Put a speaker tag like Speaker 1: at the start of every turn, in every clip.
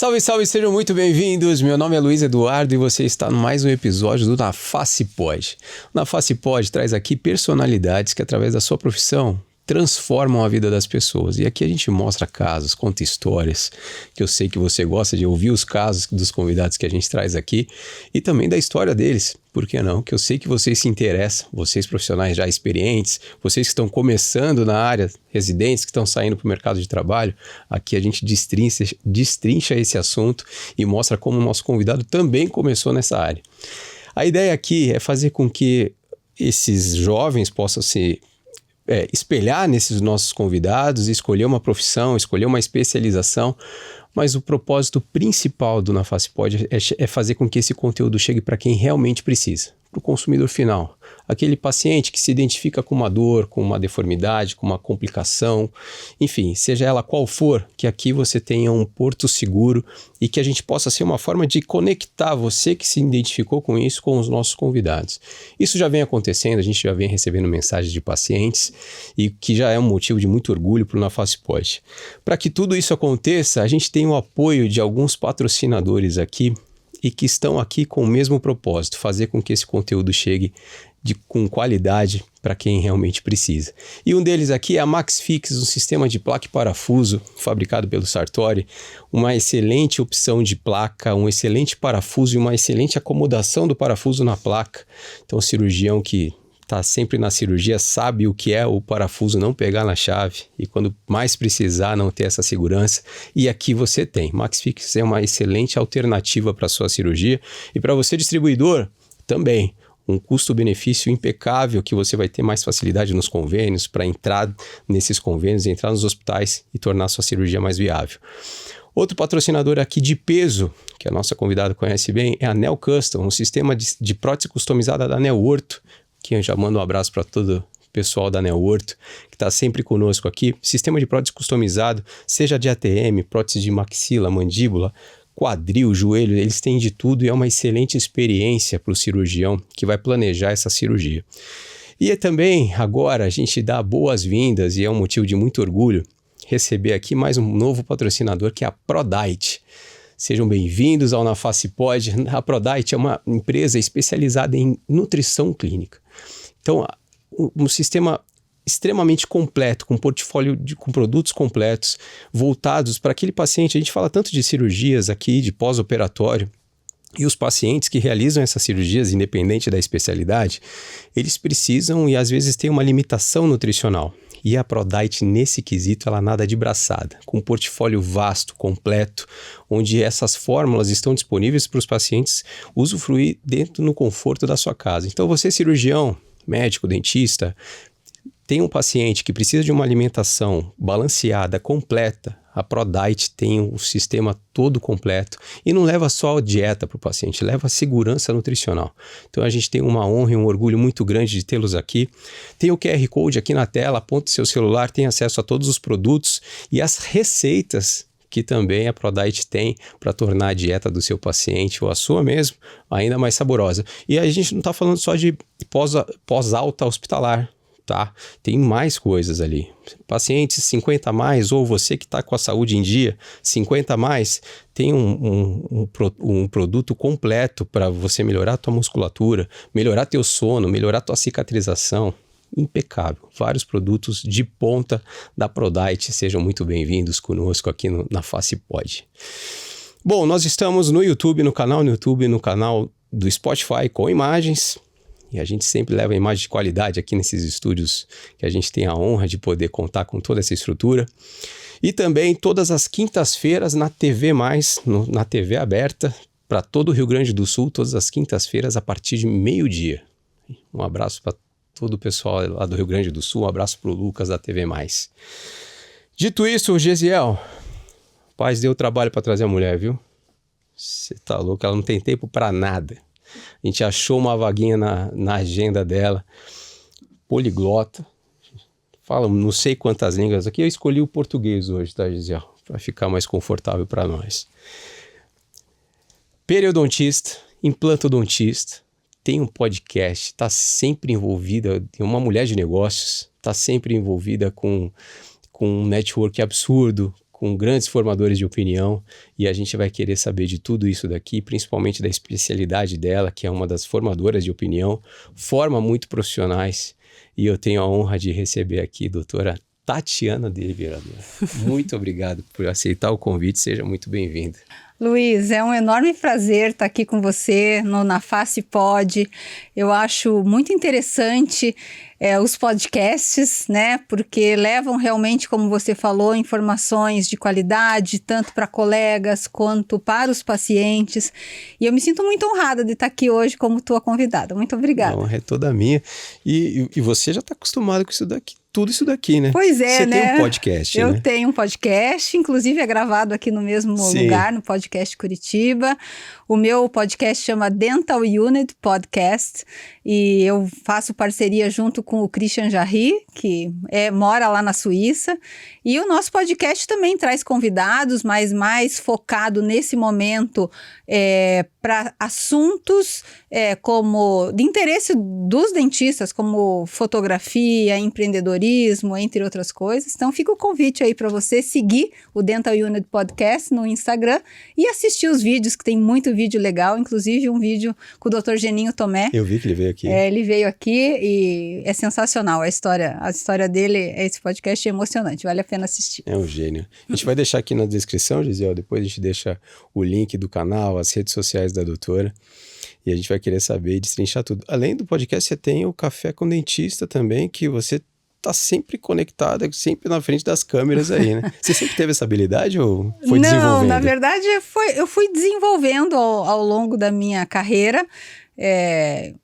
Speaker 1: Salve, salve, sejam muito bem-vindos. Meu nome é Luiz Eduardo e você está no mais um episódio do Na Face Pod. O Na Face Pod traz aqui personalidades que, através da sua profissão, transformam a vida das pessoas. E aqui a gente mostra casos, conta histórias, que eu sei que você gosta de ouvir os casos dos convidados que a gente traz aqui e também da história deles. Por que não? Que eu sei que vocês se interessam, vocês profissionais já experientes, vocês que estão começando na área, residentes que estão saindo para o mercado de trabalho, aqui a gente destrincha esse assunto e mostra como o nosso convidado também começou nessa área. A ideia aqui é fazer com que esses jovens possam se espelhar nesses nossos convidados, escolher uma profissão, escolher uma especialização, mas o propósito principal do Na Face Pod é fazer com que esse conteúdo chegue para quem realmente precisa, para o consumidor final, aquele paciente que se identifica com uma dor, com uma deformidade, com uma complicação, enfim, seja ela qual for, que aqui você tenha um porto seguro e que a gente possa ser uma forma de conectar você que se identificou com isso com os nossos convidados. Isso já vem acontecendo, a gente já vem recebendo mensagens de pacientes e que já é um motivo de muito orgulho para o Na Face Pod. Para que tudo isso aconteça, a gente tem o apoio de alguns patrocinadores aqui e que estão aqui com o mesmo propósito, fazer com que esse conteúdo chegue com qualidade para quem realmente precisa. E um deles aqui é a MaxFix, um sistema de placa e parafuso fabricado pelo Sartori, uma excelente opção de placa, um excelente parafuso e uma excelente acomodação do parafuso na placa. Então o cirurgião que está sempre na cirurgia sabe o que é o parafuso não pegar na chave e quando mais precisar não ter essa segurança. E aqui você tem. MaxFix é uma excelente alternativa para a sua cirurgia e para você distribuidor também. Um custo-benefício impecável que você vai ter mais facilidade nos convênios para entrar nesses convênios, entrar nos hospitais e tornar a sua cirurgia mais viável. Outro patrocinador aqui de peso, que a nossa convidada conhece bem, é a Neo Custom, um sistema de prótese customizada da Neo Orto, que eu já mando um abraço para todo o pessoal da Neo Orto, que está sempre conosco aqui. Sistema de prótese customizado, seja de ATM, prótese de maxila, mandíbula, quadril, joelho, eles têm de tudo e é uma excelente experiência para o cirurgião que vai planejar essa cirurgia. E também, agora, a gente dá boas-vindas e é um motivo de muito orgulho receber aqui mais um novo patrocinador que é a ProDiet. Sejam bem-vindos ao Na Face Pod. A ProDiet é uma empresa especializada em nutrição clínica. Então, um sistema extremamente completo, com portfólio com produtos completos, voltados para aquele paciente. A gente fala tanto de cirurgias aqui, de pós-operatório, e os pacientes que realizam essas cirurgias, independente da especialidade, eles precisam e às vezes têm uma limitação nutricional. E a ProDiet, nesse quesito, ela nada de braçada, com um portfólio vasto, completo, onde essas fórmulas estão disponíveis para os pacientes usufruir dentro no conforto da sua casa. Então você, cirurgião, médico, dentista, tem um paciente que precisa de uma alimentação balanceada, completa, a ProDiet tem um sistema todo completo e não leva só a dieta para o paciente, leva a segurança nutricional. Então a gente tem uma honra e um orgulho muito grande de tê-los aqui. Tem o QR Code aqui na tela, aponta o seu celular, tem acesso a todos os produtos e as receitas que também a ProDiet tem para tornar a dieta do seu paciente ou a sua mesmo ainda mais saborosa. E a gente não está falando só de pós-alta hospitalar. Tá? Tem mais coisas ali. Pacientes 50 a mais, ou você que está com a saúde em dia, 50 a mais, tem um produto completo para você melhorar a tua musculatura, melhorar teu sono, melhorar tua cicatrização. Impecável. Vários produtos de ponta da ProDiet. Sejam muito bem-vindos conosco aqui na Face Pod. Bom, nós estamos no YouTube, no canal do Spotify com imagens. E a gente sempre leva imagem de qualidade aqui nesses estúdios que a gente tem a honra de poder contar com toda essa estrutura. E também todas as quintas-feiras na TV+, na TV aberta, para todo o Rio Grande do Sul, todas as quintas-feiras a partir de meio-dia. Um abraço para todo o pessoal lá do Rio Grande do Sul, um abraço para o Lucas da TV+. Dito isso, Gesiel, paz deu trabalho para trazer a mulher, viu? Você tá louco, ela não tem tempo para nada. A gente achou uma vaguinha na agenda dela, poliglota, fala não sei quantas línguas. Aqui eu escolhi o português hoje, tá, Gisele? Para ficar mais confortável para nós. Periodontista, implantodontista, tem um podcast, está sempre envolvida, é uma mulher de negócios, está sempre envolvida com um network absurdo, com grandes formadores de opinião, e a gente vai querer saber de tudo isso daqui, principalmente da especialidade dela, que é uma das formadoras de opinião, forma muito profissionais, e eu tenho a honra de receber aqui a doutora Tatiana Deliberador. Muito obrigado por aceitar o convite, seja muito bem-vinda.
Speaker 2: Luiz, é um enorme prazer estar aqui com você Na Face Pod. Eu acho muito interessante os podcasts, né? Porque levam realmente, como você falou, informações de qualidade, tanto para colegas quanto para os pacientes. E eu me sinto muito honrada de estar aqui hoje como tua convidada. Muito obrigada.
Speaker 1: A honra é toda minha. E você já está acostumado com isso daqui, tudo isso daqui, né?
Speaker 2: Pois é,
Speaker 1: você
Speaker 2: né?
Speaker 1: Você tem um podcast,
Speaker 2: Eu
Speaker 1: né?
Speaker 2: tenho um podcast, inclusive é gravado aqui no mesmo lugar, no Podcast Curitiba. O meu podcast chama Dental Unit Podcast e eu faço parceria junto com o Christian Jarry, que mora lá na Suíça. E o nosso podcast também traz convidados, mas mais focado nesse momento para assuntos como de interesse dos dentistas, como fotografia, empreendedorismo, entre outras coisas. Então fica o convite aí para você seguir o Dental Unit Podcast no Instagram e assistir os vídeos, que tem muito vídeo legal, inclusive um vídeo com o Dr. Geninho Tomé.
Speaker 1: Eu vi que ele veio aqui.
Speaker 2: Ele veio aqui e é sensacional a história dele, esse podcast é emocionante, vale a pena assistir.
Speaker 1: É um gênio. A gente vai deixar aqui na descrição, Gisele, depois a gente deixa o link do canal, as redes sociais da doutora, e a gente vai querer saber e destrinchar tudo. Além do podcast, você tem o Café com Dentista também, que você tá sempre conectada, sempre na frente das câmeras aí, né? Você sempre teve essa habilidade ou foi desenvolvendo?
Speaker 2: Não, na verdade eu fui desenvolvendo ao longo da minha carreira.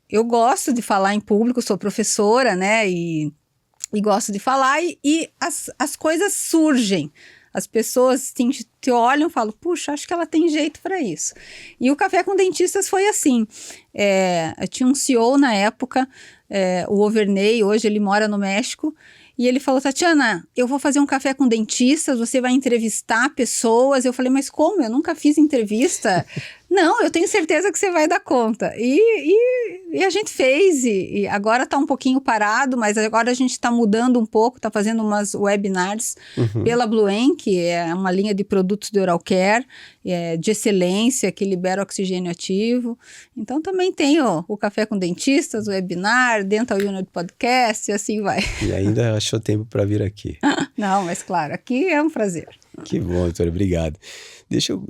Speaker 2: Eu gosto de falar em público, sou professora, né? E gosto de falar e as coisas surgem. As pessoas te olham e falam, puxa, acho que ela tem jeito para isso. E o Café com Dentistas foi assim. Eu tinha um CEO na época, o Overney, hoje ele mora no México, e ele falou, Tatiana, eu vou fazer um café com dentistas, você vai entrevistar pessoas. Eu falei, mas como? Eu nunca fiz entrevista. Não, eu tenho certeza que você vai dar conta. E a gente fez, e agora está um pouquinho parado, mas agora a gente está mudando um pouco, está fazendo umas webinars pela Bluen, que é uma linha de produtos de oral care, de excelência, que libera oxigênio ativo. Então também tem o Café com Dentistas, o webinar, Dental Unit Podcast, e assim vai.
Speaker 1: E ainda achou tempo para vir aqui.
Speaker 2: Não, mas claro, aqui é um prazer.
Speaker 1: Que bom, doutora, obrigado. Eu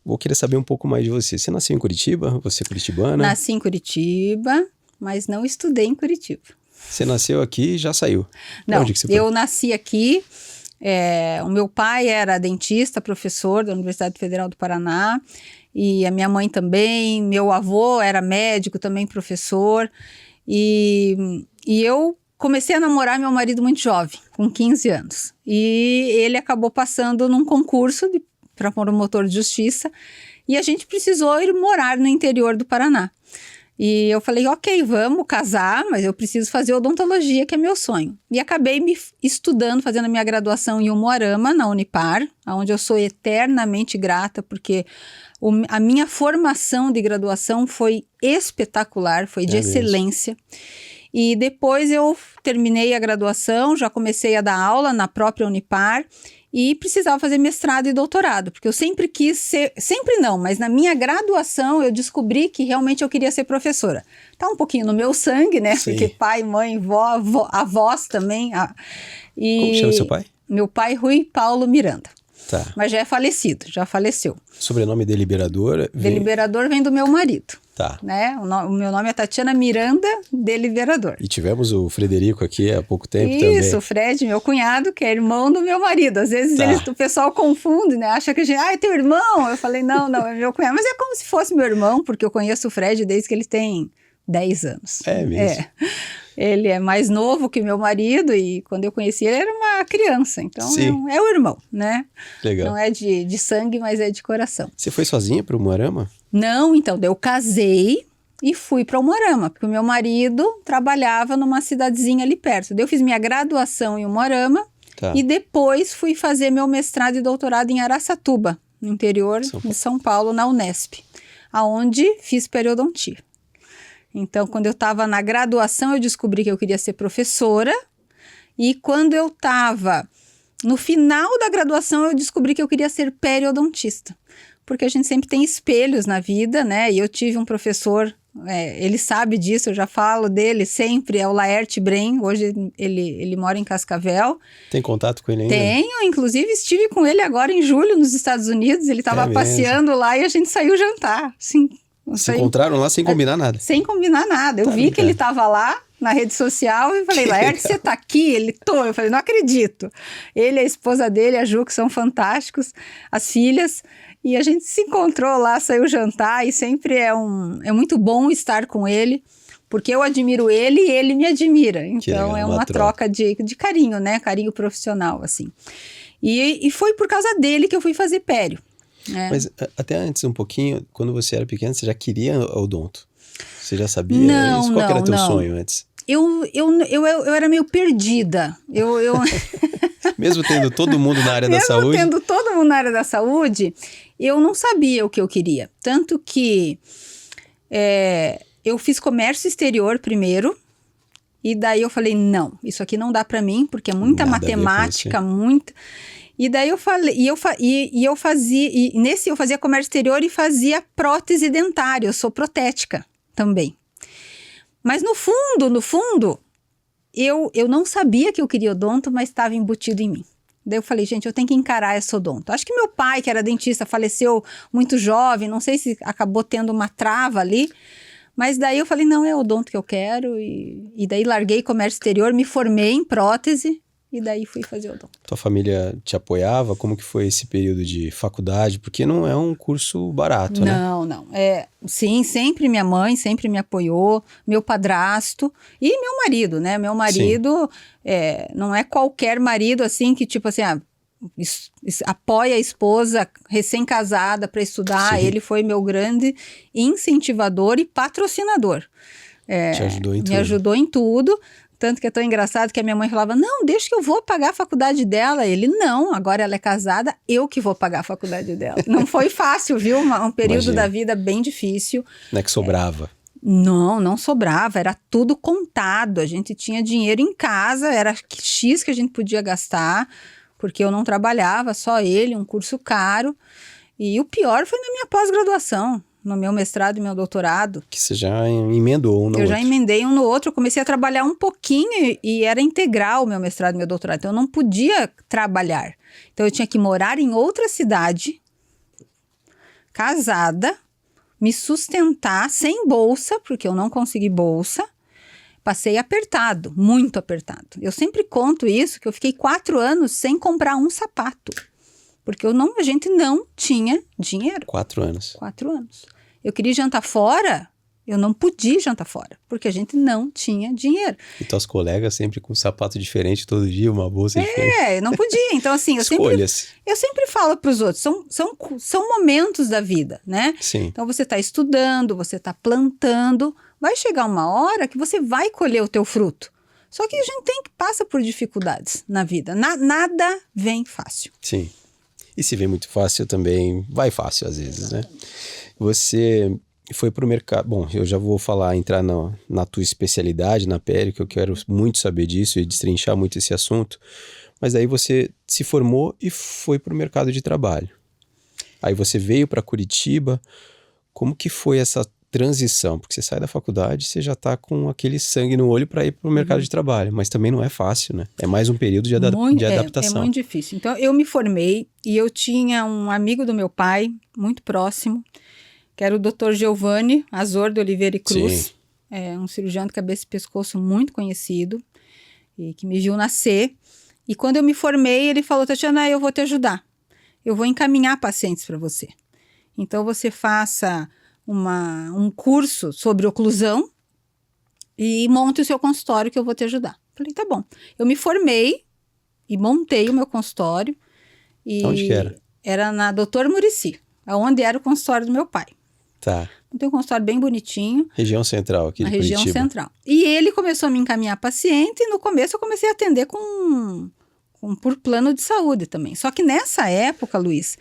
Speaker 1: vou querer saber um pouco mais de você. Você nasceu em Curitiba? Você é curitibana?
Speaker 2: Nasci em Curitiba, mas não estudei em Curitiba.
Speaker 1: Você nasceu aqui e já saiu?
Speaker 2: Não,
Speaker 1: onde que você foi?
Speaker 2: Eu nasci aqui. O meu pai era dentista, professor da Universidade Federal do Paraná, e a minha mãe também. Meu avô era médico, também professor, e eu comecei a namorar meu marido muito jovem, com 15 anos. E ele acabou passando num concurso para promotor de justiça, e a gente precisou ir morar no interior do Paraná. E eu falei, ok, vamos casar, mas eu preciso fazer odontologia, que é meu sonho. E acabei me estudando, fazendo a minha graduação em Umuarama, na Unipar, onde eu sou eternamente grata, porque a minha formação de graduação foi espetacular, foi de excelência. E depois eu terminei a graduação, já comecei a dar aula na própria Unipar e precisava fazer mestrado e doutorado, porque eu sempre quis ser, sempre não, mas na minha graduação eu descobri que realmente eu queria ser professora. Tá um pouquinho no meu sangue, né?
Speaker 1: Sim.
Speaker 2: Porque pai, mãe, vó, avós também.
Speaker 1: Como chama seu pai?
Speaker 2: Meu pai, Rui Paulo Miranda.
Speaker 1: Tá.
Speaker 2: Mas já é falecido, já faleceu.
Speaker 1: O sobrenome Deliberador
Speaker 2: Deliberador vem do meu marido.
Speaker 1: Tá.
Speaker 2: Né? O meu nome é Tatiana Miranda Deliberador.
Speaker 1: E tivemos o Frederico aqui há pouco tempo
Speaker 2: Isso,
Speaker 1: também.
Speaker 2: Isso, o Fred, meu cunhado, que é irmão do meu marido. Às vezes o pessoal confunde, né? Acha que é teu irmão. Eu falei, não, é meu cunhado. Mas é como se fosse meu irmão, porque eu conheço o Fred desde que ele tem 10 anos.
Speaker 1: É mesmo?
Speaker 2: Ele é mais novo que meu marido e quando eu conheci ele era uma criança. Então é o irmão, né?
Speaker 1: Legal.
Speaker 2: Não é de sangue, mas é de coração.
Speaker 1: Você foi sozinha para o Umuarama?
Speaker 2: Não, então, eu casei e fui para Umuarama, porque o meu marido trabalhava numa cidadezinha ali perto. Daí eu fiz minha graduação em Umuarama e depois fui fazer meu mestrado e doutorado em Araçatuba, no interior de São Paulo, na Unesp, aonde fiz periodontia. Então, quando eu estava na graduação, eu descobri que eu queria ser professora. E quando eu estava No final da graduação, eu descobri que eu queria ser periodontista. Porque a gente sempre tem espelhos na vida, né? E eu tive um professor, ele sabe disso, eu já falo dele sempre, é o Laerte Brem. Hoje ele mora em Cascavel.
Speaker 1: Tem contato com ele ainda?
Speaker 2: Tenho, inclusive estive com ele agora em julho nos Estados Unidos. Ele estava passeando lá e a gente saiu jantar. Sim,
Speaker 1: se encontraram lá sem combinar nada?
Speaker 2: Sem combinar nada. Eu vi que ele estava lá na rede social e falei, Laerte, você tá aqui? Ele, tô. Eu falei, não acredito. Ele e a esposa dele, a Ju, que são fantásticos, as filhas, e a gente se encontrou lá, saiu jantar, e sempre é muito bom estar com ele, porque eu admiro ele e ele me admira. Então legal, é uma troca de carinho, né? Carinho profissional, assim. E foi por causa dele que eu fui fazer pério.
Speaker 1: Mas até antes um pouquinho, quando você era pequena, você já queria odonto? Você já sabia isso? Qual era teu sonho antes?
Speaker 2: Eu era meio perdida.
Speaker 1: Mesmo tendo todo mundo na área da saúde?
Speaker 2: Mesmo tendo todo mundo na área da saúde, eu não sabia o que eu queria. Tanto que eu fiz comércio exterior primeiro, e daí eu falei, não, isso aqui não dá para mim, porque é muita matemática, muita... E daí eu falei, eu fazia comércio exterior e fazia prótese dentária, eu sou protética também. Mas no fundo, eu não sabia que eu queria odonto, mas estava embutido em mim. Daí eu falei, gente, eu tenho que encarar essa odonto. Acho que meu pai, que era dentista, faleceu muito jovem, não sei se acabou tendo uma trava ali, mas daí eu falei, não, é odonto que eu quero, e daí larguei comércio exterior, me formei em prótese, e daí fui fazer odonto.
Speaker 1: Tua família te apoiava? Como que foi esse período de faculdade? Porque não é um curso barato, né?
Speaker 2: Não. Sim, sempre minha mãe sempre me apoiou, meu padrasto e meu marido, né? Meu marido não é qualquer marido assim que tipo assim, apoia a esposa recém-casada para estudar. Sim. Ele foi meu grande incentivador e patrocinador.
Speaker 1: Te ajudou em tudo.
Speaker 2: Me ajudou em tudo. Tanto que é tão engraçado que a minha mãe falava, não, deixa que eu vou pagar a faculdade dela. Ele, não, agora ela é casada, eu que vou pagar a faculdade dela. Não foi fácil, viu? Um período da vida bem difícil.
Speaker 1: Não é que sobrava?
Speaker 2: Não sobrava, era tudo contado. A gente tinha dinheiro em casa, era X que a gente podia gastar, porque eu não trabalhava, só ele, um curso caro. E o pior foi na minha pós-graduação. No meu mestrado e meu doutorado.
Speaker 1: Que você já emendou um no outro.
Speaker 2: Eu já emendei um no outro, eu comecei a trabalhar um pouquinho e era integral o meu mestrado e meu doutorado, então eu não podia trabalhar. Então eu tinha que morar em outra cidade, casada, me sustentar sem bolsa, porque eu não consegui bolsa. Passei apertado, muito apertado. Eu sempre conto isso, que eu fiquei 4 anos sem comprar um sapato. Porque a gente não tinha dinheiro.
Speaker 1: 4 anos.
Speaker 2: 4 anos. Eu queria jantar fora, eu não podia jantar fora, porque a gente não tinha dinheiro.
Speaker 1: E tuas colegas sempre com um sapato diferente todo dia, uma bolsa diferente.
Speaker 2: Não podia. Então, assim, eu sempre falo para os outros, são momentos da vida, né?
Speaker 1: Sim.
Speaker 2: Então, você está estudando, você está plantando, vai chegar uma hora que você vai colher o teu fruto. Só que a gente passa por dificuldades na vida. Nada vem fácil.
Speaker 1: Sim. E se vem muito fácil também, vai fácil às vezes, né? Você foi para o mercado... Bom, eu já vou entrar na tua especialidade, na pele, que eu quero muito saber disso e destrinchar muito esse assunto. Mas aí você se formou e foi para o mercado de trabalho. Aí você veio para Curitiba. Como que foi essa transição? Porque você sai da faculdade, você já está com aquele sangue no olho para ir para o mercado de trabalho. Mas também não é fácil, né? É mais um período de adaptação.
Speaker 2: É muito difícil. Então, eu me formei e eu tinha um amigo do meu pai, muito próximo, que era o Dr. Giovanni Azor de Oliveira e Cruz. Sim. Um cirurgião de cabeça e pescoço muito conhecido, e que me viu nascer. E quando eu me formei, ele falou, Tatiana, eu vou te ajudar. Eu vou encaminhar pacientes para você. Então, você faça um curso sobre oclusão e monte o seu consultório que eu vou te ajudar. Falei, tá bom. Eu me formei e montei o meu consultório. E
Speaker 1: onde que era?
Speaker 2: Era na Doutor Muricy, onde era o consultório do meu pai.
Speaker 1: Tá.
Speaker 2: Montei um consultório bem bonitinho.
Speaker 1: Região central aqui de Curitiba.
Speaker 2: Região central. E ele começou a me encaminhar paciente e no começo eu comecei a atender por plano de saúde também. Só que nessa época, Luiz,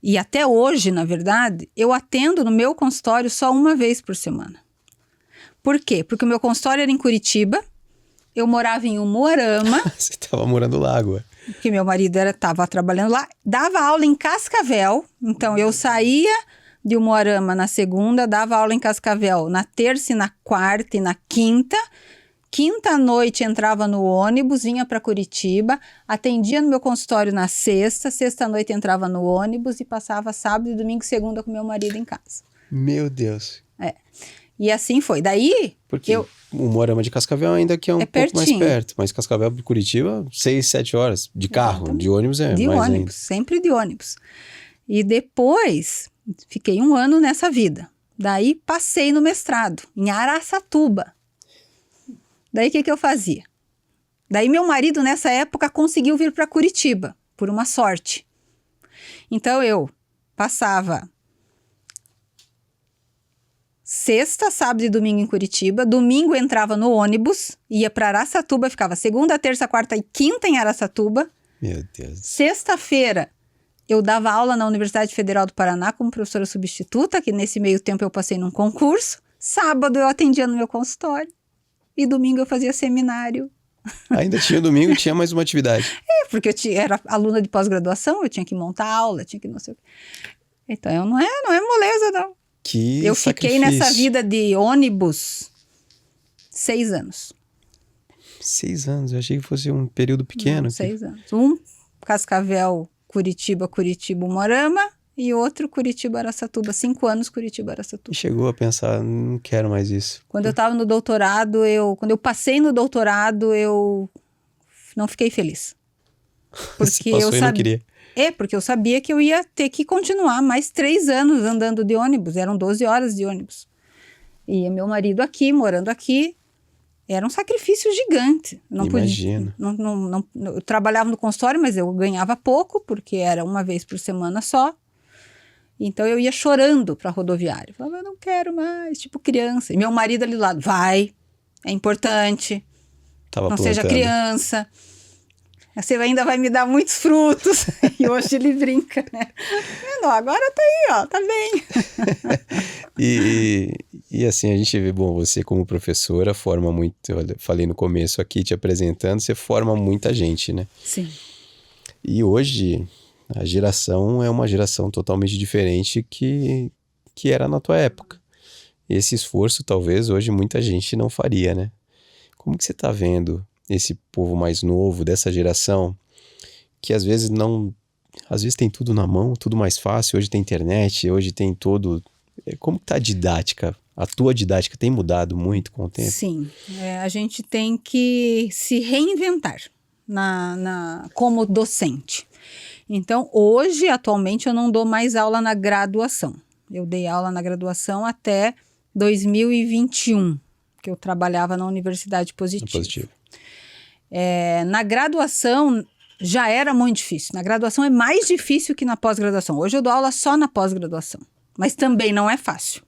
Speaker 2: e até hoje, na verdade, eu atendo no meu consultório só uma vez por semana. Por quê? Porque o meu consultório era em Curitiba, eu morava em Umuarama.
Speaker 1: Você estava morando lá agora.
Speaker 2: porque meu marido estava trabalhando lá, dava aula em Cascavel, então eu saía de Umuarama na segunda, dava aula em Cascavel na terça e na quarta e na quinta. Quinta à noite entrava no ônibus, vinha para Curitiba, atendia no meu consultório na sexta, sexta à noite entrava no ônibus e passava sábado, domingo e segunda com meu marido em casa.
Speaker 1: Meu Deus.
Speaker 2: E assim foi. Daí,
Speaker 1: porque o Umuarama de Cascavel ainda que é um pouco mais perto, mas Cascavel para Curitiba, 6, 7 horas de carro, exatamente. De ônibus é
Speaker 2: de
Speaker 1: mais
Speaker 2: ônibus,
Speaker 1: ainda.
Speaker 2: Sempre de ônibus. E depois, fiquei 1 ano nessa vida. Daí, passei no mestrado, em Araçatuba. Daí, o que eu fazia? Daí, meu marido, nessa época, conseguiu vir para Curitiba, por uma sorte. Então, eu passava sexta, sábado e domingo em Curitiba. Domingo entrava no ônibus, ia para Araçatuba, ficava segunda, terça, quarta e quinta em Araçatuba.
Speaker 1: Meu Deus.
Speaker 2: Sexta-feira, eu dava aula na Universidade Federal do Paraná como professora substituta, que nesse meio tempo eu passei num concurso. Sábado eu atendia no meu consultório. E domingo eu fazia seminário.
Speaker 1: Ainda tinha domingo, tinha mais uma atividade.
Speaker 2: Porque eu era aluna de pós-graduação, eu tinha que montar aula, tinha que não sei o quê. Então, não é moleza, não.
Speaker 1: Eu
Speaker 2: fiquei nessa vida de ônibus 6 anos.
Speaker 1: 6 anos? Eu achei que fosse um período pequeno.
Speaker 2: Não, 6 anos. Um, Cascavel, Curitiba, Umuarama. E outro, Curitiba, Araçatuba. 5 anos, Curitiba, Araçatuba.
Speaker 1: E chegou a pensar, não quero mais isso.
Speaker 2: Quando eu estava no doutorado, quando eu passei no doutorado, eu não fiquei feliz.
Speaker 1: Porque eu sabia. Não queria.
Speaker 2: Porque eu sabia que eu ia ter que continuar mais 3 anos andando de ônibus. Eram 12 horas de ônibus. E meu marido aqui, morando aqui, era um sacrifício gigante.
Speaker 1: Imagina.
Speaker 2: Eu trabalhava no consultório, mas eu ganhava pouco, porque era uma vez por semana só. Então eu ia chorando para a rodoviária. Falava, eu não quero mais, tipo criança. E meu marido ali do lado, vai, é importante, não seja criança. Você ainda vai me dar muitos frutos. E hoje ele brinca, né? Não, agora tá aí, ó, tá bem.
Speaker 1: E assim, a gente vê, bom, você como professora forma muito, eu falei no começo aqui te apresentando, você forma muita gente, né?
Speaker 2: Sim.
Speaker 1: E hoje a geração é uma geração totalmente diferente que era na tua época. Esse esforço talvez hoje muita gente não faria, né? Como que você tá vendo esse povo mais novo, dessa geração, que às vezes tem tudo na mão, tudo mais fácil, hoje tem internet, hoje tem todo... Como que tá a didática? A tua didática tem mudado muito com o tempo?
Speaker 2: Sim, a gente tem que se reinventar como docente. Então, hoje, atualmente, eu não dou mais aula na graduação. Eu dei aula na graduação até 2021, que eu trabalhava na Universidade Positivo. Na graduação já era muito difícil. Na graduação é mais difícil que na pós-graduação. Hoje eu dou aula só na pós-graduação, mas também não é fácil.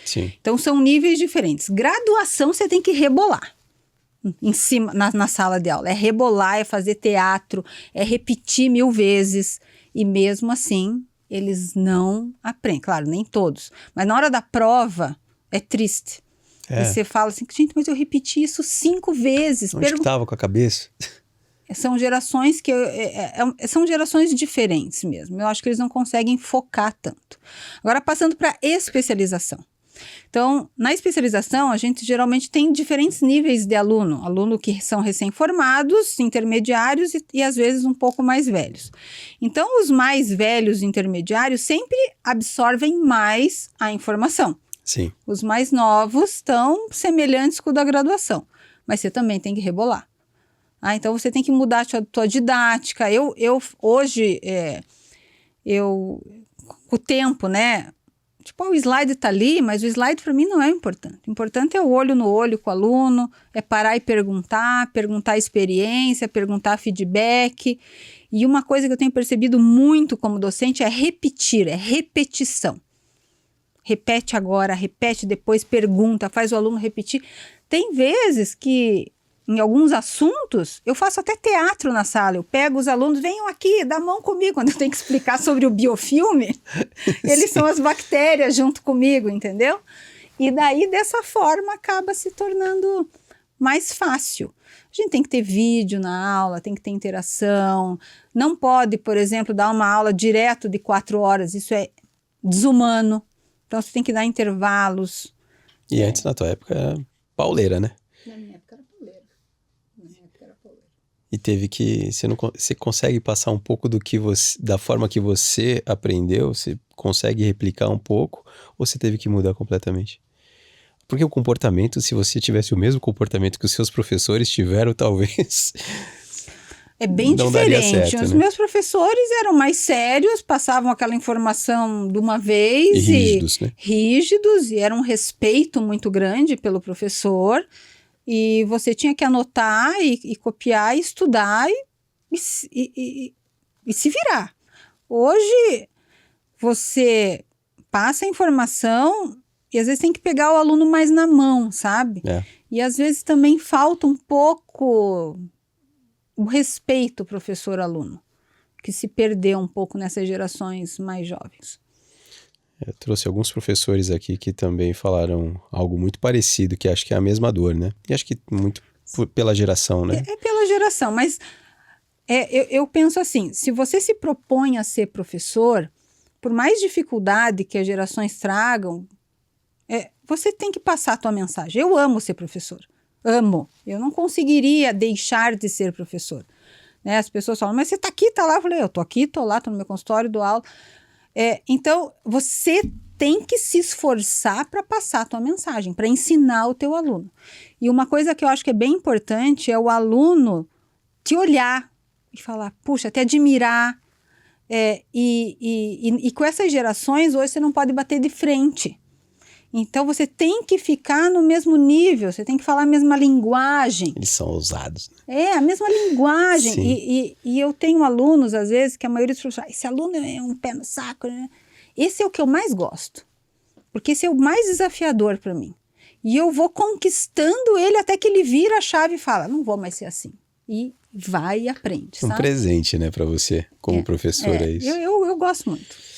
Speaker 1: Sim.
Speaker 2: Então são níveis diferentes. Graduação você tem que rebolar em cima, na sala de aula. É rebolar, é fazer teatro, é repetir 1000 vezes. E mesmo assim, eles não aprendem. Claro, nem todos. Mas na hora da prova, é triste. E você fala assim, gente, mas eu repeti isso 5 vezes.
Speaker 1: Onde que estava com a cabeça?
Speaker 2: São gerações são gerações diferentes mesmo. Eu acho que eles não conseguem focar tanto. Agora, passando para especialização. Então, na especialização, a gente geralmente tem diferentes níveis de aluno que são recém-formados, intermediários e às vezes um pouco mais velhos. Então, os mais velhos intermediários sempre absorvem mais a informação.
Speaker 1: Sim.
Speaker 2: Os mais novos estão semelhantes com o da graduação, mas você também tem que rebolar. Então você tem que mudar a tua didática. Hoje, com o tempo, né? Tipo, o slide tá ali, mas o slide para mim não é importante. O importante é o olho no olho com o aluno, é parar e perguntar a experiência, perguntar feedback. E uma coisa que eu tenho percebido muito como docente é repetir, é repetição. Repete agora, repete depois, pergunta, faz o aluno repetir. Tem vezes que, em alguns assuntos, eu faço até teatro na sala. Eu pego os alunos, venham aqui, dá a mão comigo. Quando eu tenho que explicar sobre o biofilme, eles são as bactérias junto comigo, entendeu? E daí, dessa forma, acaba se tornando mais fácil. A gente tem que ter vídeo na aula, tem que ter interação. Não pode, por exemplo, dar uma aula direto de 4 horas. Isso é desumano. Então, você tem que dar intervalos.
Speaker 1: E antes, na tua época, era pauleira, né?
Speaker 2: Na minha época era pauleira.
Speaker 1: E teve que... Você consegue passar um pouco da forma que você aprendeu? Você consegue replicar um pouco? Ou você teve que mudar completamente? Porque o comportamento, se você tivesse o mesmo comportamento que os seus professores tiveram, talvez...
Speaker 2: É bem
Speaker 1: não daria
Speaker 2: diferente.
Speaker 1: certo,
Speaker 2: Os
Speaker 1: né?
Speaker 2: meus professores eram mais sérios, passavam aquela informação de uma vez.
Speaker 1: E rígidos, né?
Speaker 2: Rígidos, e era um respeito muito grande pelo professor. E você tinha que anotar e copiar e estudar e se virar. Hoje, você passa a informação e às vezes tem que pegar o aluno mais na mão, sabe?
Speaker 1: É.
Speaker 2: E às vezes também falta um pouco o respeito professor-aluno, que se perdeu um pouco nessas gerações mais jovens.
Speaker 1: Eu trouxe alguns professores aqui que também falaram algo muito parecido, que acho que é a mesma dor, né? E acho que muito pela geração, né?
Speaker 2: É pela geração, mas eu penso assim, se você se propõe a ser professor, por mais dificuldade que as gerações tragam, você tem que passar a tua mensagem. Eu amo ser professor, amo. Eu não conseguiria deixar de ser professor. Né? As pessoas falam, mas você está aqui, está lá. Eu falei, eu estou aqui, estou lá, estou no meu consultório, dou aula. Então, você tem que se esforçar para passar a tua mensagem, para ensinar o teu aluno. E uma coisa que eu acho que é bem importante é o aluno te olhar e falar, puxa, te admirar. E com essas gerações, hoje você não pode bater de frente. Então, você tem que ficar no mesmo nível, você tem que falar a mesma linguagem.
Speaker 1: Eles são ousados. Né?
Speaker 2: A mesma linguagem.
Speaker 1: Sim.
Speaker 2: E eu tenho alunos, às vezes, que a maioria dos professores, esse aluno é um pé no saco, né? Esse é o que eu mais gosto. Porque esse é o mais desafiador para mim. E eu vou conquistando ele até que ele vira a chave e fala, não vou mais ser assim. E vai e aprende, sabe?
Speaker 1: Um presente, né, para você, como professor, é isso.
Speaker 2: Eu gosto muito.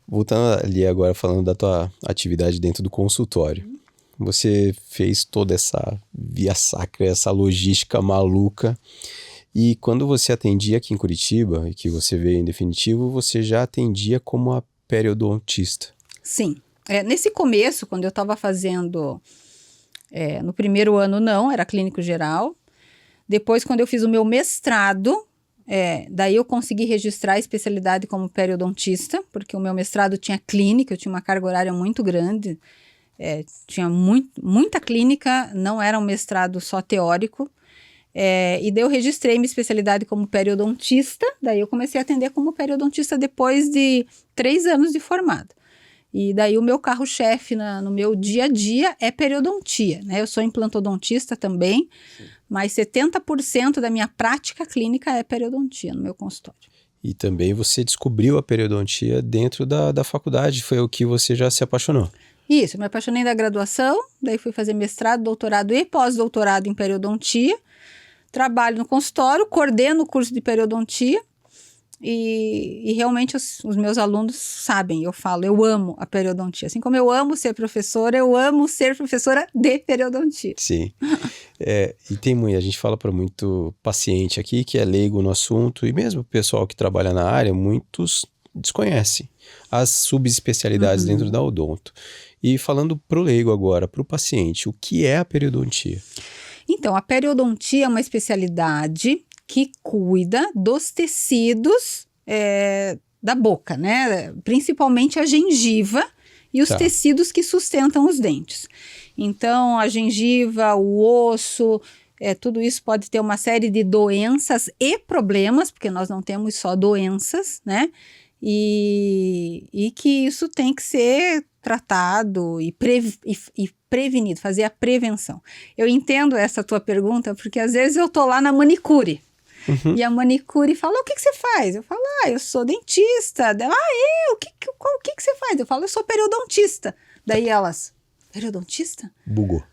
Speaker 1: Voltando ali agora, falando da tua atividade dentro do consultório. Você fez toda essa via sacra, essa logística maluca. E quando você atendia aqui em Curitiba, e que você veio em definitivo, você já atendia como a periodontista.
Speaker 2: Sim. Nesse começo, quando eu estava fazendo, no primeiro ano não, era clínico geral. Depois, quando eu fiz o meu mestrado, daí eu consegui registrar a especialidade como periodontista, porque o meu mestrado tinha clínica, eu tinha uma carga horária muito grande, tinha muita clínica, não era um mestrado só teórico. E daí eu registrei minha especialidade como periodontista, daí eu comecei a atender como periodontista depois de 3 anos de formada. E daí o meu carro-chefe no meu dia a dia é periodontia, né? Eu sou implantodontista também, mas 70% da minha prática clínica é periodontia no meu consultório.
Speaker 1: E também você descobriu a periodontia dentro da faculdade, foi o que você já se apaixonou.
Speaker 2: Isso, eu me apaixonei da graduação, daí fui fazer mestrado, doutorado e pós-doutorado em periodontia. Trabalho no consultório, coordeno o curso de periodontia e realmente os meus alunos sabem, eu falo, eu amo a periodontia. Assim como eu amo ser professora, eu amo ser professora de periodontia.
Speaker 1: Sim. E a gente fala para muito paciente aqui que é leigo no assunto, e mesmo o pessoal que trabalha na área, muitos desconhecem as subespecialidades dentro da odonto. E falando para o leigo agora, para o paciente, o que é a periodontia?
Speaker 2: Então, a periodontia é uma especialidade que cuida dos tecidos da boca, né? Principalmente a gengiva e os tecidos que sustentam os dentes. Então, a gengiva, o osso, tudo isso pode ter uma série de doenças e problemas, porque nós não temos só doenças, né? E que isso tem que ser tratado e prevenido, fazer a prevenção. Eu entendo essa tua pergunta, porque às vezes eu tô lá na manicure, e a manicure fala, o que você faz? Eu falo, eu sou dentista. Ela, o que você faz? Eu falo, eu sou periodontista. Daí elas, periodontista?
Speaker 1: Bugou.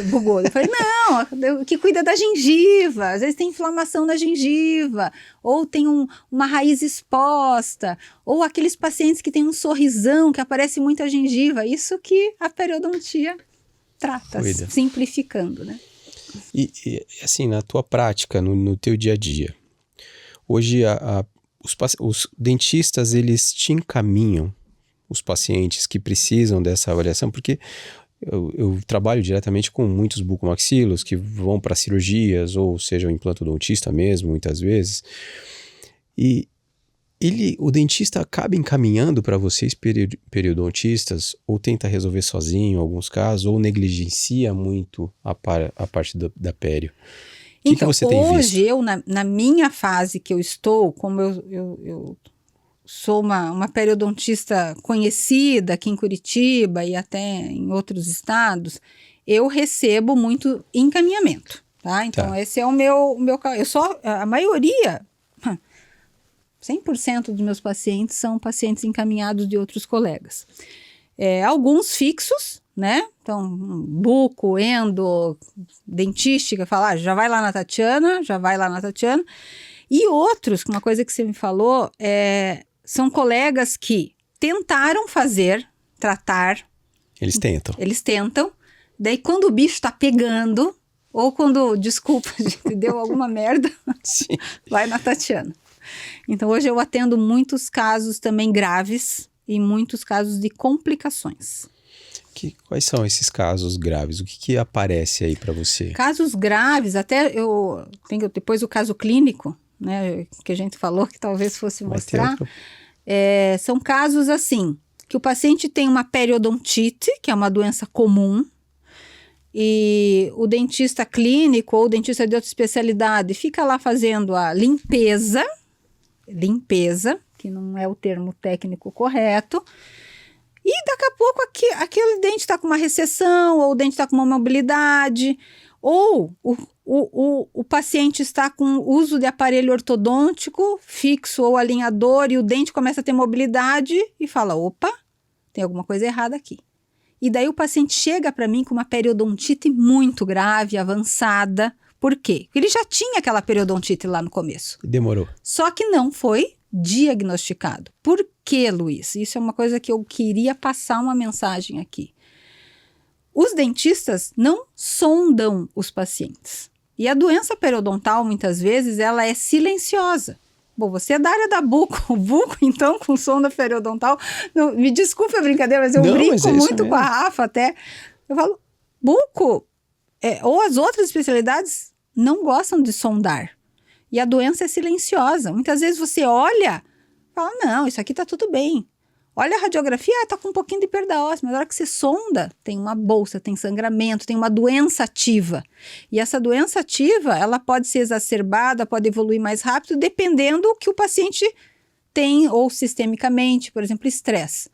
Speaker 2: Bugou. Eu falei, não, que cuida da gengiva. Às vezes tem inflamação na gengiva, ou tem uma raiz exposta, ou aqueles pacientes que tem um sorrisão, que aparece muito a gengiva. Isso que a periodontia trata, simplificando, né?
Speaker 1: Assim, na tua prática, no teu dia a dia, hoje os dentistas, eles te encaminham os pacientes que precisam dessa avaliação, porque eu trabalho diretamente com muitos bucomaxilos que vão para cirurgias, ou seja, o implantodontista mesmo, muitas vezes, e o dentista acaba encaminhando para vocês periodontistas, ou tenta resolver sozinho em alguns casos, ou negligencia muito a parte da pério. O que você tem visto?
Speaker 2: Hoje, na minha fase que eu estou, como eu sou uma periodontista conhecida aqui em Curitiba e até em outros estados, eu recebo muito encaminhamento, tá? Então, esse é o meu eu só, a maioria, 100% dos meus pacientes são pacientes encaminhados de outros colegas. Alguns fixos, né? Então, buco, endo, dentística, falar, já vai lá na Tatiana. E outros, uma coisa que você me falou, são colegas que tentaram tratar.
Speaker 1: Eles tentam.
Speaker 2: Daí, quando o bicho tá pegando, ou quando, desculpa, a gente deu alguma merda, vai na Tatiana. Então, hoje eu atendo muitos casos também graves e muitos casos de complicações.
Speaker 1: Quais são esses casos graves? O que aparece aí para você?
Speaker 2: Casos graves, até eu tenho depois o caso clínico, né, que a gente falou que talvez fosse mostrar. São casos assim, que o paciente tem uma periodontite, que é uma doença comum, e o dentista clínico ou o dentista de outra especialidade fica lá fazendo a limpeza, que não é o termo técnico correto, e daqui a pouco aquele dente está com uma recessão, ou o dente está com uma mobilidade, ou o paciente está com uso de aparelho ortodôntico fixo ou alinhador e o dente começa a ter mobilidade e fala, opa, tem alguma coisa errada aqui. E daí o paciente chega para mim com uma periodontite muito grave, avançada. Por quê? Porque ele já tinha aquela periodontite lá no começo.
Speaker 1: Demorou.
Speaker 2: Só que não foi diagnosticado. Por quê, Luiz? Isso é uma coisa que eu queria passar uma mensagem aqui. Os dentistas não sondam os pacientes. E a doença periodontal, muitas vezes, ela é silenciosa. Bom, você é da área da buco. O buco, então, com sonda periodontal... Não, me desculpe a brincadeira, mas eu brinco muito com a Rafa até. Eu falo, buco, ou as outras especialidades não gostam de sondar. E a doença é silenciosa. Muitas vezes você olha e fala, não, isso aqui tá tudo bem. Olha a radiografia, tá com um pouquinho de perda óssea, mas na hora que você sonda, tem uma bolsa, tem sangramento, tem uma doença ativa. E essa doença ativa, ela pode ser exacerbada, pode evoluir mais rápido, dependendo do que o paciente tem, ou sistemicamente, por exemplo, estresse.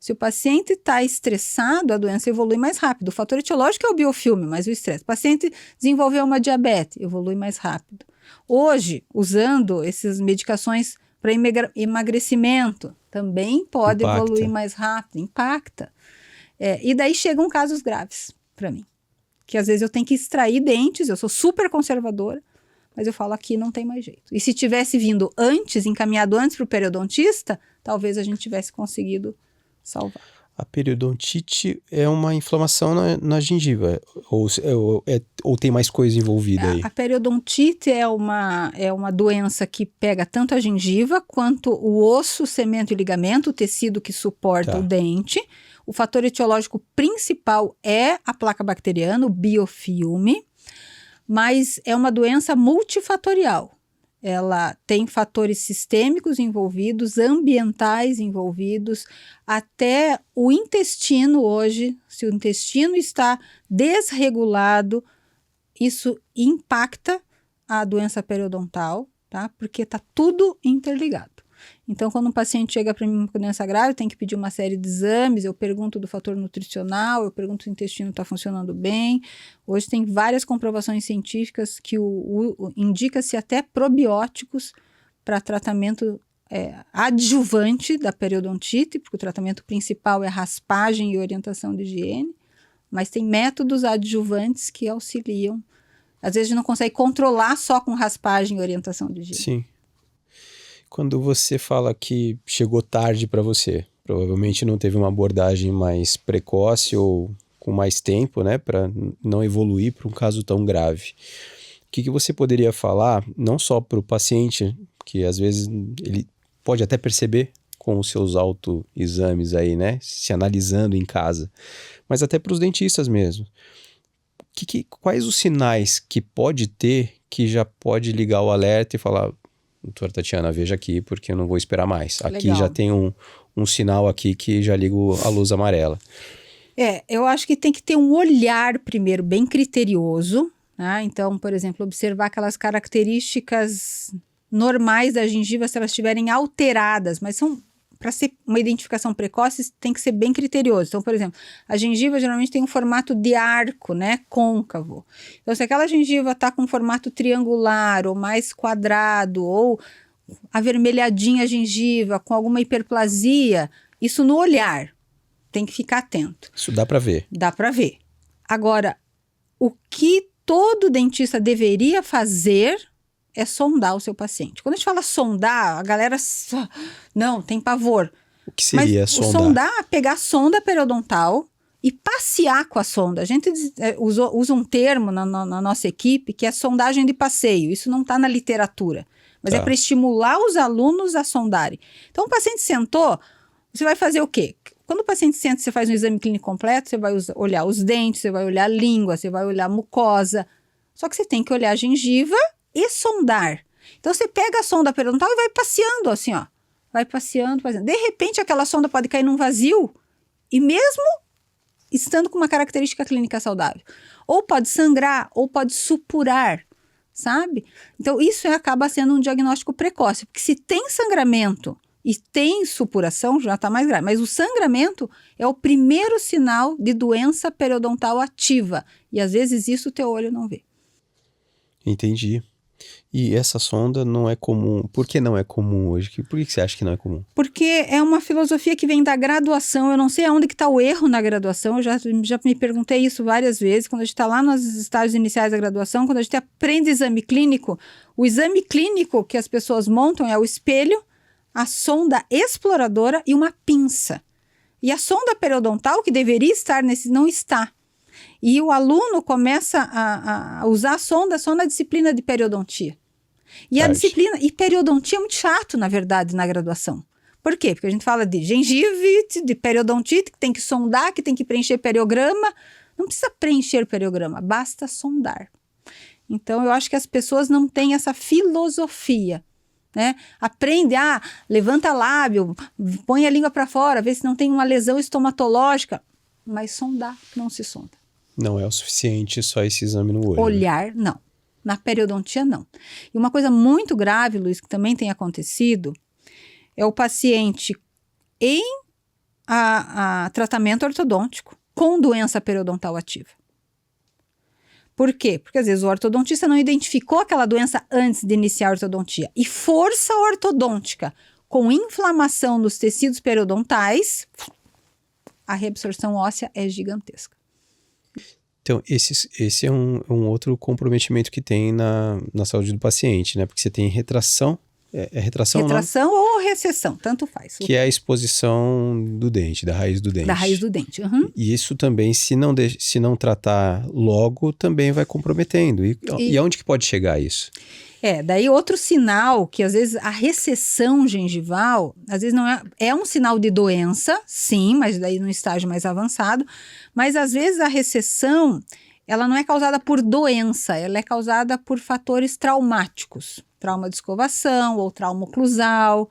Speaker 2: Se o paciente está estressado, a doença evolui mais rápido. O fator etiológico é o biofilme, mas o estresse. O paciente desenvolveu uma diabetes, evolui mais rápido. Hoje, usando essas medicações para emagrecimento, também pode evoluir mais rápido, impacta. E daí chegam casos graves para mim, que às vezes eu tenho que extrair dentes, eu sou super conservadora, mas eu falo aqui não tem mais jeito. E se tivesse vindo antes, encaminhado antes para o periodontista, talvez a gente tivesse conseguido salvar.
Speaker 1: A periodontite é uma inflamação na gengiva, ou tem mais coisa envolvida aí?
Speaker 2: A periodontite é uma doença que pega tanto a gengiva quanto o osso, cemento e ligamento, o tecido que suporta o dente. O fator etiológico principal é a placa bacteriana, o biofilme, mas é uma doença multifatorial. Ela tem fatores sistêmicos envolvidos, ambientais envolvidos, até o intestino hoje, se o intestino está desregulado, isso impacta a doença periodontal, tá? Porque está tudo interligado. Então, quando um paciente chega para mim com doença grave, tem que pedir uma série de exames, eu pergunto do fator nutricional, eu pergunto se o intestino está funcionando bem. Hoje tem várias comprovações científicas que indica-se até probióticos para tratamento adjuvante da periodontite, porque o tratamento principal é raspagem e orientação de higiene, mas tem métodos adjuvantes que auxiliam. Às vezes a gente não consegue controlar só com raspagem e orientação de higiene.
Speaker 1: Sim. Quando você fala que chegou tarde para você, provavelmente não teve uma abordagem mais precoce ou com mais tempo, né, para não evoluir para um caso tão grave. O que você poderia falar, não só para o paciente, que às vezes ele pode até perceber com os seus autoexames aí, né, se analisando em casa, mas até para os dentistas mesmo. Quais os sinais que pode ter que já pode ligar o alerta e falar, doutora Tatiana, veja aqui, porque eu não vou esperar mais. Aqui
Speaker 2: Legal.
Speaker 1: já tem um sinal aqui que já liga a luz amarela.
Speaker 2: Eu acho que tem que ter um olhar primeiro bem criterioso, né? Então, por exemplo, observar aquelas características normais da gengiva se elas estiverem alteradas, mas para ser uma identificação precoce tem que ser bem criterioso. Então, por exemplo, a gengiva geralmente tem um formato de arco, né, côncavo. Então, se aquela gengiva está com um formato triangular ou mais quadrado ou avermelhadinha a gengiva com alguma hiperplasia, isso no olhar. Tem que ficar atento.
Speaker 1: Isso dá para ver.
Speaker 2: Dá para ver. Agora, o que todo dentista deveria fazer é sondar o seu paciente. Quando a gente fala sondar, a galera não, tem pavor.
Speaker 1: O que seria
Speaker 2: Mas
Speaker 1: sondar?
Speaker 2: O sondar é pegar a sonda periodontal e passear com a sonda. A gente usa um termo na nossa equipe que é sondagem de passeio. Isso não está na literatura, mas é para estimular os alunos a sondarem. Então, o paciente sentou, você vai fazer o quê? Quando o paciente senta, você faz um exame clínico completo, você vai olhar os dentes, você vai olhar a língua, você vai olhar a mucosa. Só que você tem que olhar a gengiva e sondar. Então, você pega a sonda periodontal e vai passeando assim, ó. Vai passeando, passeando. De repente, aquela sonda pode cair num vazio e mesmo estando com uma característica clínica saudável. Ou pode sangrar, ou pode supurar, sabe? Então, isso acaba sendo um diagnóstico precoce. Porque se tem sangramento e tem supuração, já está mais grave. Mas o sangramento é o primeiro sinal de doença periodontal ativa. E, às vezes, isso o teu olho não vê.
Speaker 1: Entendi. E essa sonda não é comum. Por que não é comum hoje? Por que você acha que não é comum?
Speaker 2: Porque é uma filosofia que vem da graduação. Eu não sei aonde que está o erro na graduação. Eu já me perguntei isso várias vezes. Quando a gente está lá nos estágios iniciais da graduação, quando a gente aprende exame clínico, o exame clínico que as pessoas montam é o espelho, a sonda exploradora e uma pinça. E a sonda periodontal, que deveria estar nesse, não está. E o aluno começa a usar a sonda só na disciplina de periodontia. E a disciplina, e periodontia é muito chato, na verdade, na graduação. Por quê? Porque a gente fala de gengivite, de periodontite, que tem que sondar, que tem que preencher periograma. Não precisa preencher periograma, basta sondar. Então, eu acho que as pessoas não têm essa filosofia, né? Aprende, levanta lábio, põe a língua para fora, vê se não tem uma lesão estomatológica. Mas sondar, não se sonda.
Speaker 1: Não é o suficiente só esse exame no olho.
Speaker 2: Olhar, não. Na periodontia, não. E uma coisa muito grave, Luiz, que também tem acontecido, é o paciente em tratamento ortodôntico com doença periodontal ativa. Por quê? Porque às vezes o ortodontista não identificou aquela doença antes de iniciar a ortodontia. E força ortodôntica com inflamação nos tecidos periodontais, a reabsorção óssea é gigantesca.
Speaker 1: Então, esse é um outro comprometimento que tem na saúde do paciente, né? Porque você tem retração, retração
Speaker 2: ou recessão, tanto faz.
Speaker 1: Que é a exposição do dente, da raiz do dente.
Speaker 2: Da raiz do dente, uhum.
Speaker 1: E isso também, se não tratar logo, também vai comprometendo. E aonde que pode chegar isso?
Speaker 2: Daí outro sinal que às vezes a recessão gengival, às vezes não é um sinal de doença, sim, mas daí no estágio mais avançado, mas às vezes a recessão, ela não é causada por doença, ela é causada por fatores traumáticos, trauma de escovação ou trauma oclusal,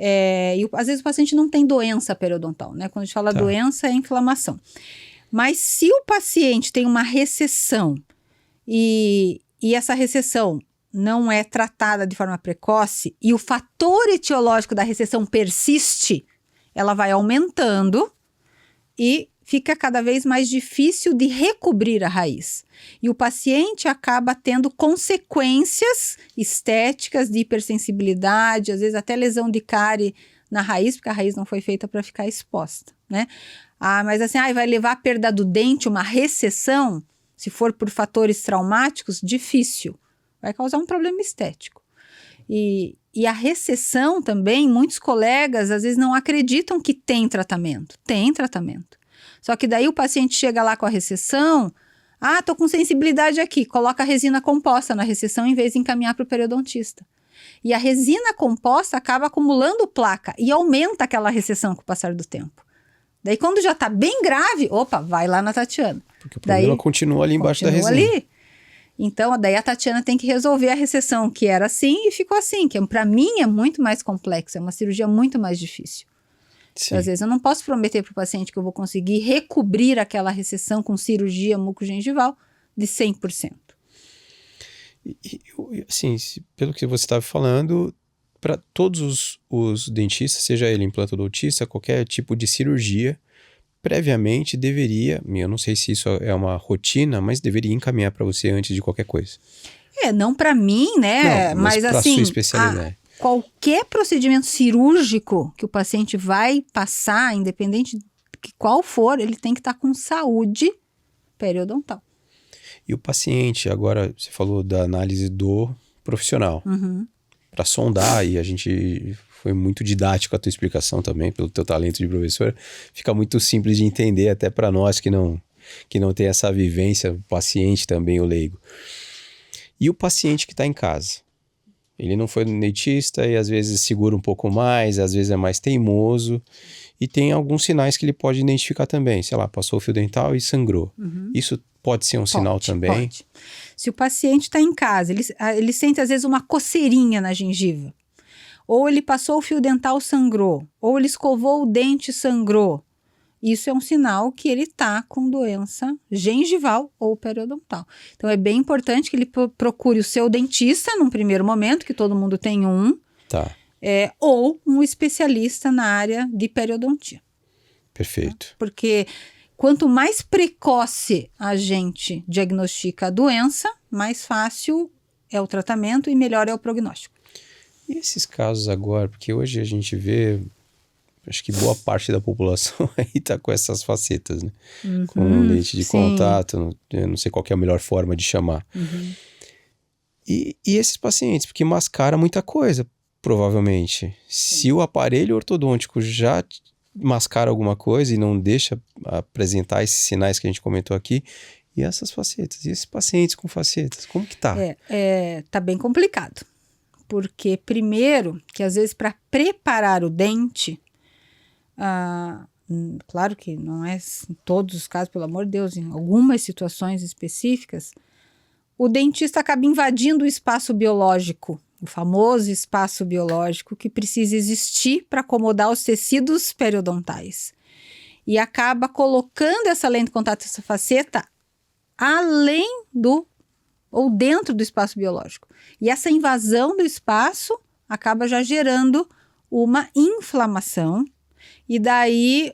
Speaker 2: e às vezes o paciente não tem doença periodontal, né? Quando a gente fala doença é inflamação. Mas se o paciente tem uma recessão e essa recessão não é tratada de forma precoce e o fator etiológico da recessão persiste, ela vai aumentando e fica cada vez mais difícil de recobrir a raiz. E o paciente acaba tendo consequências estéticas de hipersensibilidade, às vezes até lesão de cárie na raiz, porque a raiz não foi feita para ficar exposta, né? Mas assim, vai levar à perda do dente, uma recessão, se for por fatores traumáticos, difícil. Vai causar um problema estético. E a recessão também, muitos colegas às vezes não acreditam que tem tratamento. Tem tratamento. Só que daí o paciente chega lá com a recessão, tô com sensibilidade aqui, coloca a resina composta na recessão em vez de encaminhar para o periodontista. E a resina composta acaba acumulando placa e aumenta aquela recessão com o passar do tempo. Daí quando já está bem grave, vai lá na Tatiana.
Speaker 1: Porque o problema continua ali embaixo da resina.
Speaker 2: Ali. Então, daí a Tatiana tem que resolver a recessão, que era assim e ficou assim, que para mim é muito mais complexo, é uma cirurgia muito mais difícil. Às vezes eu não posso prometer para o paciente que eu vou conseguir recobrir aquela recessão com cirurgia mucogengival de 100%.
Speaker 1: Assim, pelo que você estava falando, para todos os dentistas, seja ele implantodontista, qualquer tipo de cirurgia, previamente deveria, eu não sei se isso é uma rotina, mas deveria encaminhar para você antes de qualquer coisa.
Speaker 2: Não para mim, né?
Speaker 1: Não, mas para
Speaker 2: assim,
Speaker 1: sua especialidade.
Speaker 2: Qualquer procedimento cirúrgico que o paciente vai passar, independente de qual for, ele tem que estar com saúde periodontal.
Speaker 1: E o paciente, agora você falou da análise do profissional. Para sondar, e a gente foi muito didático a tua explicação também, pelo teu talento de professor, fica muito simples de entender até para nós que não tem essa vivência, o paciente também, o leigo. E o paciente que está em casa? Ele não foi no dentista e às vezes segura um pouco mais, às vezes é mais teimoso, e tem alguns sinais que ele pode identificar também. Sei lá, passou o fio dental e sangrou. Isso pode ser um sinal também?
Speaker 2: Pode. Se o paciente está em casa, ele sente às vezes uma coceirinha na gengiva, ou ele passou o fio dental, sangrou, ou ele escovou o dente, sangrou. Isso é um sinal que ele está com doença gengival ou periodontal. Então é bem importante que ele procure o seu dentista num primeiro momento, que todo mundo tem um, ou um especialista na área de periodontia.
Speaker 1: Perfeito.
Speaker 2: Porque quanto mais precoce a gente diagnostica a doença, mais fácil é o tratamento e melhor é o prognóstico.
Speaker 1: E esses casos agora, porque hoje a gente vê, acho que boa parte da população aí tá com essas facetas, né? Com lente de contato, eu não sei qual que é a melhor forma de chamar. E esses pacientes, porque mascara muita coisa, provavelmente. Se o aparelho ortodôntico já mascara alguma coisa e não deixa apresentar esses sinais que a gente comentou aqui, e essas facetas, e esses pacientes com facetas, como que tá?
Speaker 2: Tá bem complicado. Porque primeiro, que às vezes para preparar o dente, claro que não é em todos os casos, pelo amor de Deus, em algumas situações específicas, o dentista acaba invadindo o espaço biológico, o famoso espaço biológico que precisa existir para acomodar os tecidos periodontais. E acaba colocando essa lente de contato, essa faceta, além ou dentro do espaço biológico. E essa invasão do espaço acaba já gerando uma inflamação. E daí,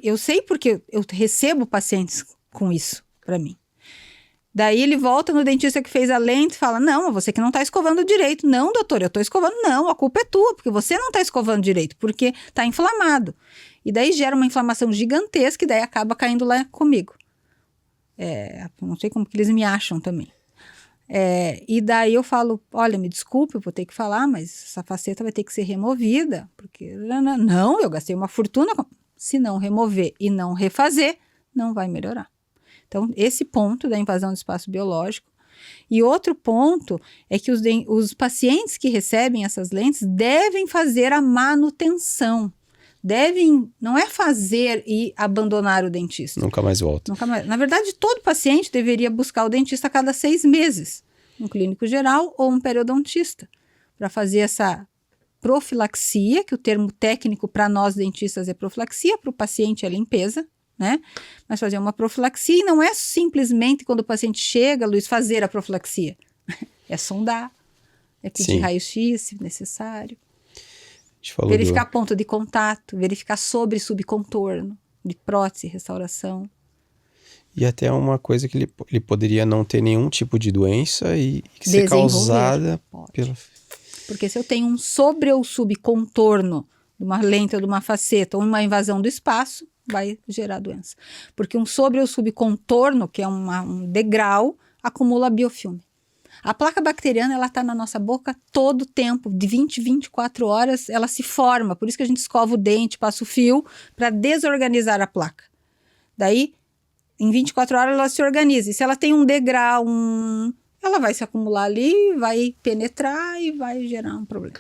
Speaker 2: eu sei porque eu recebo pacientes com isso para mim. Daí ele volta no dentista que fez a lente e fala, não, você que não está escovando direito. Não, doutor, eu estou escovando. Não, a culpa é tua, porque você não está escovando direito, porque está inflamado. E daí gera uma inflamação gigantesca e daí acaba caindo lá comigo. Não sei como que eles me acham também. E daí eu falo, olha, me desculpe, eu vou ter que falar, mas essa faceta vai ter que ser removida, porque não, eu gastei uma fortuna. Se não remover e não refazer, não vai melhorar. Então, esse ponto da invasão do espaço biológico. E outro ponto é que os pacientes que recebem essas lentes devem fazer a manutenção. Não é fazer e abandonar o dentista.
Speaker 1: Nunca mais volta.
Speaker 2: Na verdade, todo paciente deveria buscar o dentista a cada 6 meses. Um clínico geral ou um periodontista. Para fazer essa profilaxia, que o termo técnico para nós dentistas é profilaxia, para o paciente é limpeza, né? Mas fazer uma profilaxia e não é simplesmente quando o paciente chega, Luiz, fazer a profilaxia. É sondar, é pedir raio-x se necessário. Verificar ponto de contato, verificar sobre e subcontorno, de prótese, restauração.
Speaker 1: E até uma coisa que ele poderia não ter nenhum tipo de doença e ser causada pela...
Speaker 2: Porque se eu tenho um sobre ou subcontorno de uma lente ou de uma faceta ou uma invasão do espaço, vai gerar doença. Porque um sobre ou subcontorno, que é um degrau, acumula biofilme. A placa bacteriana, ela está na nossa boca todo o tempo, de 20 a 24 horas, ela se forma. Por isso que a gente escova o dente, passa o fio, para desorganizar a placa. Daí, em 24 horas, ela se organiza. E se ela tem um degrau, ela vai se acumular ali, vai penetrar e vai gerar um problema.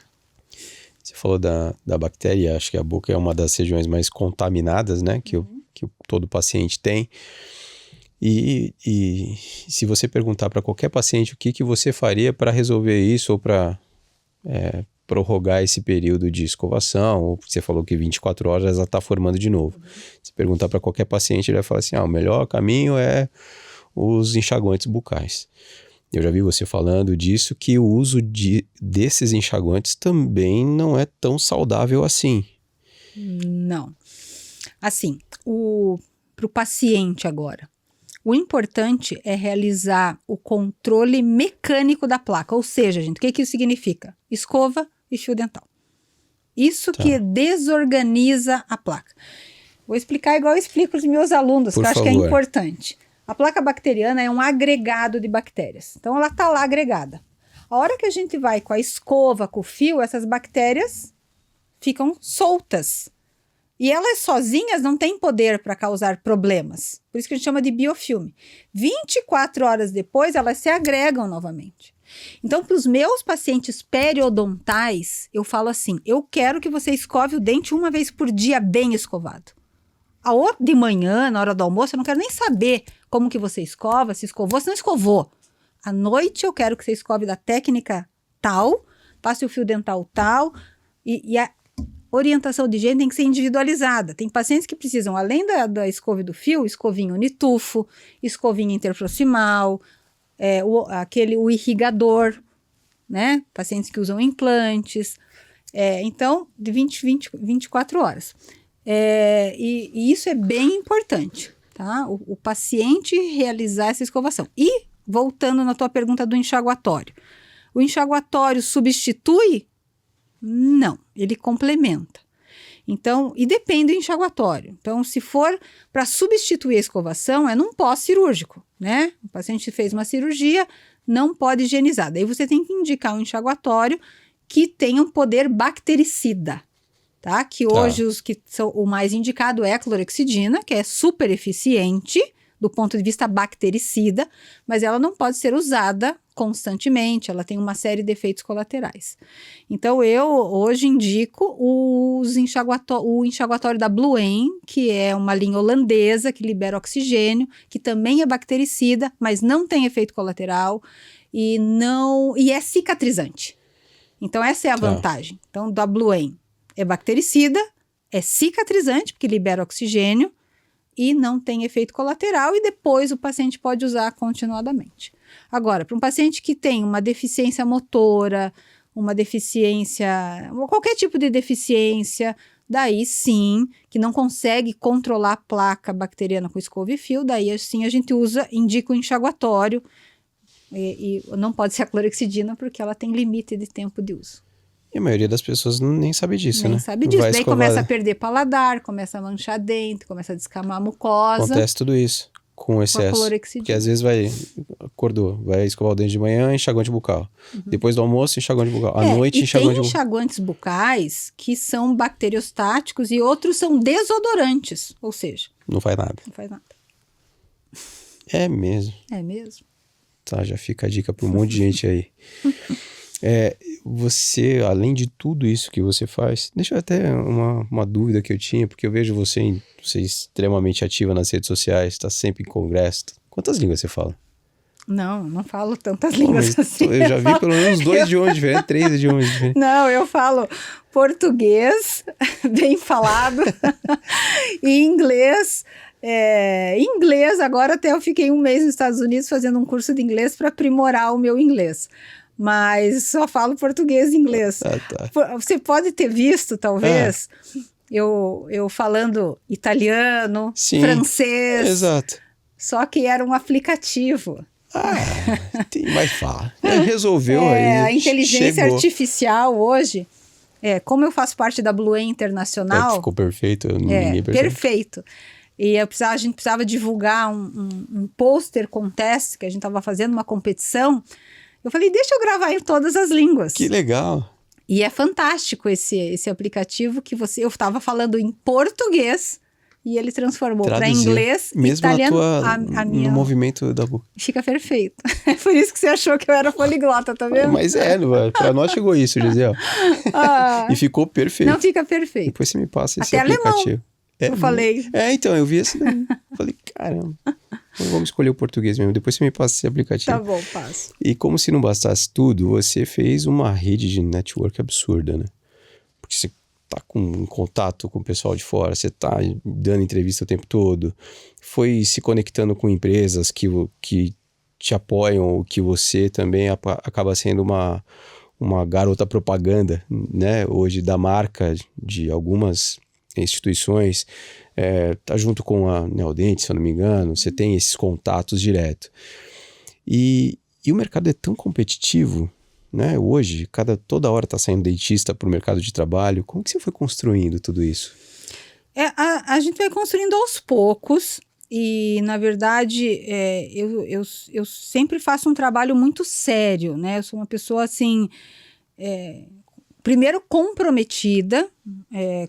Speaker 1: Você falou da bactéria, acho que a boca é uma das regiões mais contaminadas, né? Que todo paciente tem. E se você perguntar para qualquer paciente o que você faria para resolver isso ou para prorrogar esse período de escovação, ou você falou que 24 horas ela está formando de novo. Se perguntar para qualquer paciente, ele vai falar assim, o melhor caminho é os enxaguantes bucais. Eu já vi você falando disso, que o uso desses enxaguantes também não é tão saudável assim.
Speaker 2: Não. Assim, para o paciente agora, o importante é realizar o controle mecânico da placa. Ou seja, gente, o que isso significa? Escova e fio dental. Isso que desorganiza a placa. Vou explicar igual eu explico os meus alunos, que eu acho que é importante. A placa bacteriana é um agregado de bactérias. Então, ela está lá agregada. A hora que a gente vai com a escova, com o fio, essas bactérias ficam soltas. E elas sozinhas não têm poder para causar problemas. Por isso que a gente chama de biofilme. 24 horas depois, elas se agregam novamente. Então, para os meus pacientes periodontais, eu falo assim, eu quero que você escove o dente uma vez por dia bem escovado. De manhã, na hora do almoço, eu não quero nem saber como que você escova, se escovou, se não escovou. À noite, eu quero que você escove da técnica tal, passe o fio dental tal, e a orientação de higiene tem que ser individualizada. Tem pacientes que precisam, além da escova e do fio, escovinha unitufo, escovinha interproximal, o irrigador, né? Pacientes que usam implantes. Então, de 24 horas. E isso é bem importante, tá? O paciente realizar essa escovação. E, voltando na tua pergunta do enxaguatório. O enxaguatório substitui? Não, ele complementa. Então, e depende do enxaguatório. Então, se for para substituir a escovação, é num pós-cirúrgico, né? O paciente fez uma cirurgia, não pode higienizar. Daí você tem que indicar um enxaguatório que tenha um poder bactericida, tá? Que hoje o mais indicado é a clorexidina, que é super eficiente do ponto de vista bactericida, mas ela não pode ser usada constantemente, ela tem uma série de efeitos colaterais. Então, eu hoje indico o enxaguatório da Bluem, que é uma linha holandesa que libera oxigênio, que também é bactericida, mas não tem efeito colateral e é cicatrizante. Então, essa é a vantagem. Então, da Bluem é bactericida, é cicatrizante, porque libera oxigênio, e não tem efeito colateral, e depois o paciente pode usar continuadamente. Agora, para um paciente que tem uma deficiência motora, qualquer tipo de deficiência, daí sim, que não consegue controlar a placa bacteriana com escova e fio, daí assim a gente indica o enxaguatório, e não pode ser a clorexidina, porque ela tem limite de tempo de uso.
Speaker 1: E a maioria das pessoas nem sabe disso, né?
Speaker 2: Nem sabe disso. Daí começa a perder paladar, começa a manchar dente, começa a descamar a mucosa.
Speaker 1: Acontece tudo isso com excesso. Porque às vezes acordou, vai escovar o dente de manhã, enxaguante bucal. Depois do almoço, enxaguante bucal. À noite, enxaguante bucal.
Speaker 2: Tem enxaguantes bucais que são bacteriostáticos e outros são desodorantes. Ou seja...
Speaker 1: Não faz nada.
Speaker 2: Não faz nada.
Speaker 1: É mesmo.
Speaker 2: É mesmo.
Speaker 1: Tá, já fica a dica para um monte de gente aí. Você, além de tudo isso que você faz, deixa eu até uma dúvida que eu tinha, porque eu vejo você extremamente ativa nas redes sociais, está sempre em congresso. Quantas línguas você fala?
Speaker 2: Não falo tantas línguas assim.
Speaker 1: Eu já vi pelo menos 2 idiomas diferentes, 3 idiomas diferentes.
Speaker 2: Não, eu falo português, bem falado, e inglês. Inglês, agora até eu fiquei 1 mês nos Estados Unidos fazendo um curso de inglês para aprimorar o meu inglês. Mas só falo português e inglês.
Speaker 1: Tá.
Speaker 2: Você pode ter visto, talvez, eu falando italiano, francês.
Speaker 1: Exato.
Speaker 2: Só que era um aplicativo.
Speaker 1: Tem mais fala. Resolveu aí.
Speaker 2: A inteligência artificial hoje, como eu faço parte da Bluem Internacional...
Speaker 1: ficou perfeito, ninguém percebeu.
Speaker 2: Perfeito. E a gente precisava divulgar um pôster contest que a gente estava fazendo, uma competição. Eu falei, deixa eu gravar em todas as línguas.
Speaker 1: Que legal.
Speaker 2: E é fantástico esse aplicativo que eu estava falando em português e ele transformou para
Speaker 1: Traduziu.
Speaker 2: inglês,
Speaker 1: Mesmo
Speaker 2: italiano,
Speaker 1: no movimento da boca.
Speaker 2: Fica perfeito. É por isso que você achou que eu era poliglota, tá vendo?
Speaker 1: Mas pra nós chegou isso, Gisele. E ficou perfeito.
Speaker 2: Não, fica perfeito.
Speaker 1: Depois você me passa esse
Speaker 2: Até
Speaker 1: aplicativo.
Speaker 2: alemão, eu falei.
Speaker 1: Então, eu vi esse daí. Falei, caramba. Então vamos escolher o português mesmo. Depois você me passa esse aplicativo.
Speaker 2: Tá bom, passo.
Speaker 1: E como se não bastasse tudo, você fez uma rede de network absurda, né? Porque você tá em contato com o pessoal de fora, você tá dando entrevista o tempo todo, foi se conectando com empresas que te apoiam, que você também acaba sendo uma garota propaganda, né? Hoje da marca de algumas instituições, tá junto com a Neodente, se eu não me engano, você tem esses contatos direto. E o mercado é tão competitivo, né? Hoje, toda hora está saindo dentista para o mercado de trabalho. Como que você foi construindo tudo isso?
Speaker 2: A gente vai construindo aos poucos e, na verdade, eu sempre faço um trabalho muito sério, né? Eu sou uma pessoa, assim, primeiro comprometida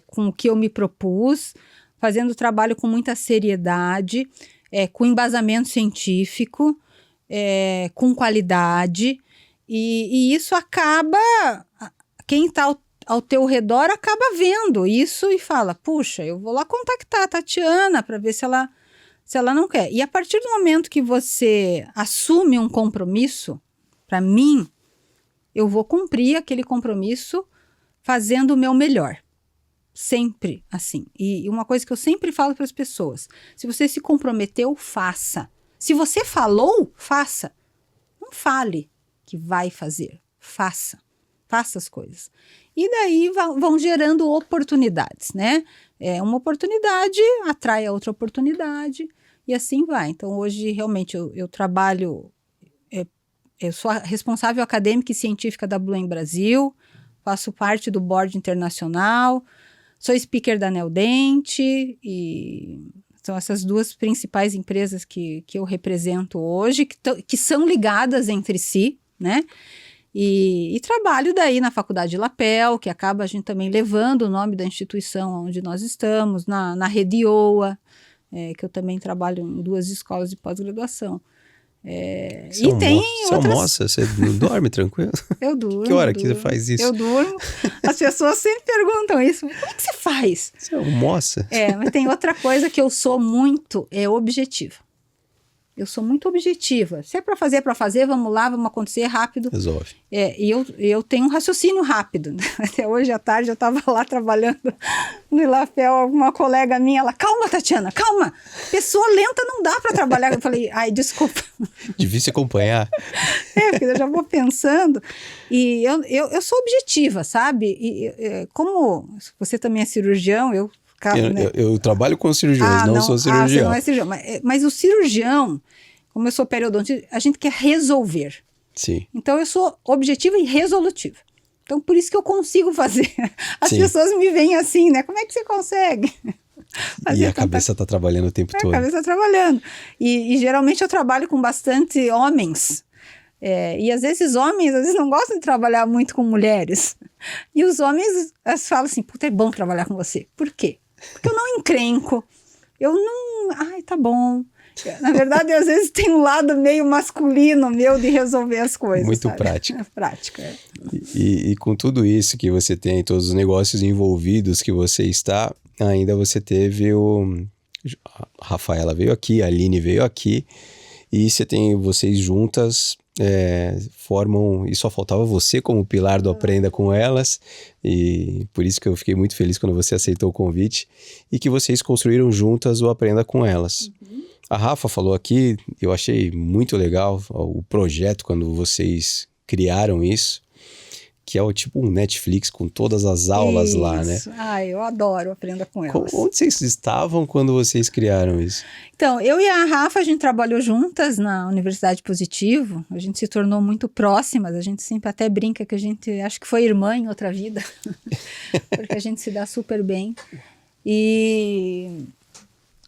Speaker 2: com o que eu me propus, fazendo o trabalho com muita seriedade, com embasamento científico, com qualidade. E isso acaba, quem está ao teu redor acaba vendo isso e fala, puxa, eu vou lá contactar a Tatiana para ver se ela não quer. E a partir do momento que você assume um compromisso, para mim, eu vou cumprir aquele compromisso fazendo o meu melhor. Sempre assim. E uma coisa que eu sempre falo para as pessoas, se você se comprometeu, faça. Se você falou, faça. Não fale que vai fazer, faça as coisas. E daí vão gerando oportunidades, né? Uma oportunidade atrai a outra oportunidade e assim vai. Então hoje realmente eu trabalho, eu sou a responsável acadêmica e científica da Bluen Brasil, faço parte do board internacional, sou speaker da Neodente e são essas duas principais empresas que eu represento hoje, que são ligadas entre si, né? E trabalho daí na Faculdade Lapel, que acaba a gente também levando o nome da instituição onde nós estamos, na Rede OA, que eu também trabalho em 2 escolas de pós-graduação.
Speaker 1: Você almoça? Você não dorme tranquilo?
Speaker 2: Eu durmo.
Speaker 1: Que hora que você faz isso?
Speaker 2: Eu durmo. As pessoas sempre perguntam isso. Como é que você faz?
Speaker 1: Você almoça?
Speaker 2: Mas tem outra coisa que eu sou muito objetiva. Eu sou muito objetiva. Se é para fazer, vamos lá, vamos acontecer rápido.
Speaker 1: Resolve.
Speaker 2: E eu tenho um raciocínio rápido. Até hoje à tarde eu estava lá trabalhando no Ilafel, uma colega minha, ela, calma, Tatiana, calma. Pessoa lenta não dá para trabalhar. Eu falei, ai, desculpa.
Speaker 1: Difícil acompanhar.
Speaker 2: Porque eu já vou pensando. E eu sou objetiva, sabe? E como você também é cirurgião,
Speaker 1: eu trabalho com cirurgiões, não sou cirurgião.
Speaker 2: Você não é cirurgião. Mas o cirurgião, como eu sou periodontista, a gente quer resolver.
Speaker 1: Sim.
Speaker 2: Então eu sou objetiva e resolutiva. Então por isso que eu consigo fazer. As pessoas me veem assim, né? Como é que você consegue?
Speaker 1: E a cabeça está trabalhando o tempo todo.
Speaker 2: A cabeça está trabalhando. E geralmente eu trabalho com bastante homens. E às vezes esses homens não gostam de trabalhar muito com mulheres. E os homens falam assim, puta, é bom trabalhar com você. Por quê? Porque eu não encrenco, eu não... Ai, tá bom. Na verdade, às vezes tem um lado meio masculino meu de resolver as coisas.
Speaker 1: Muito
Speaker 2: sabe?
Speaker 1: prática.
Speaker 2: Prática.
Speaker 1: E com tudo isso que você tem, todos os negócios envolvidos que você está, ainda você teve a Rafaela veio aqui, a Aline veio aqui, e vocês juntas formam, e só faltava você como pilar do Aprenda com Elas, e por isso que eu fiquei muito feliz quando você aceitou o convite, e que vocês construíram juntas o Aprenda com Elas. Uhum. A Rafa falou aqui, eu achei muito legal o projeto quando vocês criaram isso, que é tipo um Netflix com todas as aulas isso. Lá, né?
Speaker 2: Eu adoro Aprenda com Elas.
Speaker 1: Onde vocês estavam quando vocês criaram isso?
Speaker 2: Então, eu e a Rafa, a gente trabalhou juntas na Universidade Positivo, a gente se tornou muito próximas, a gente sempre até brinca que a gente, acho que foi irmã em outra vida, porque a gente se dá super bem.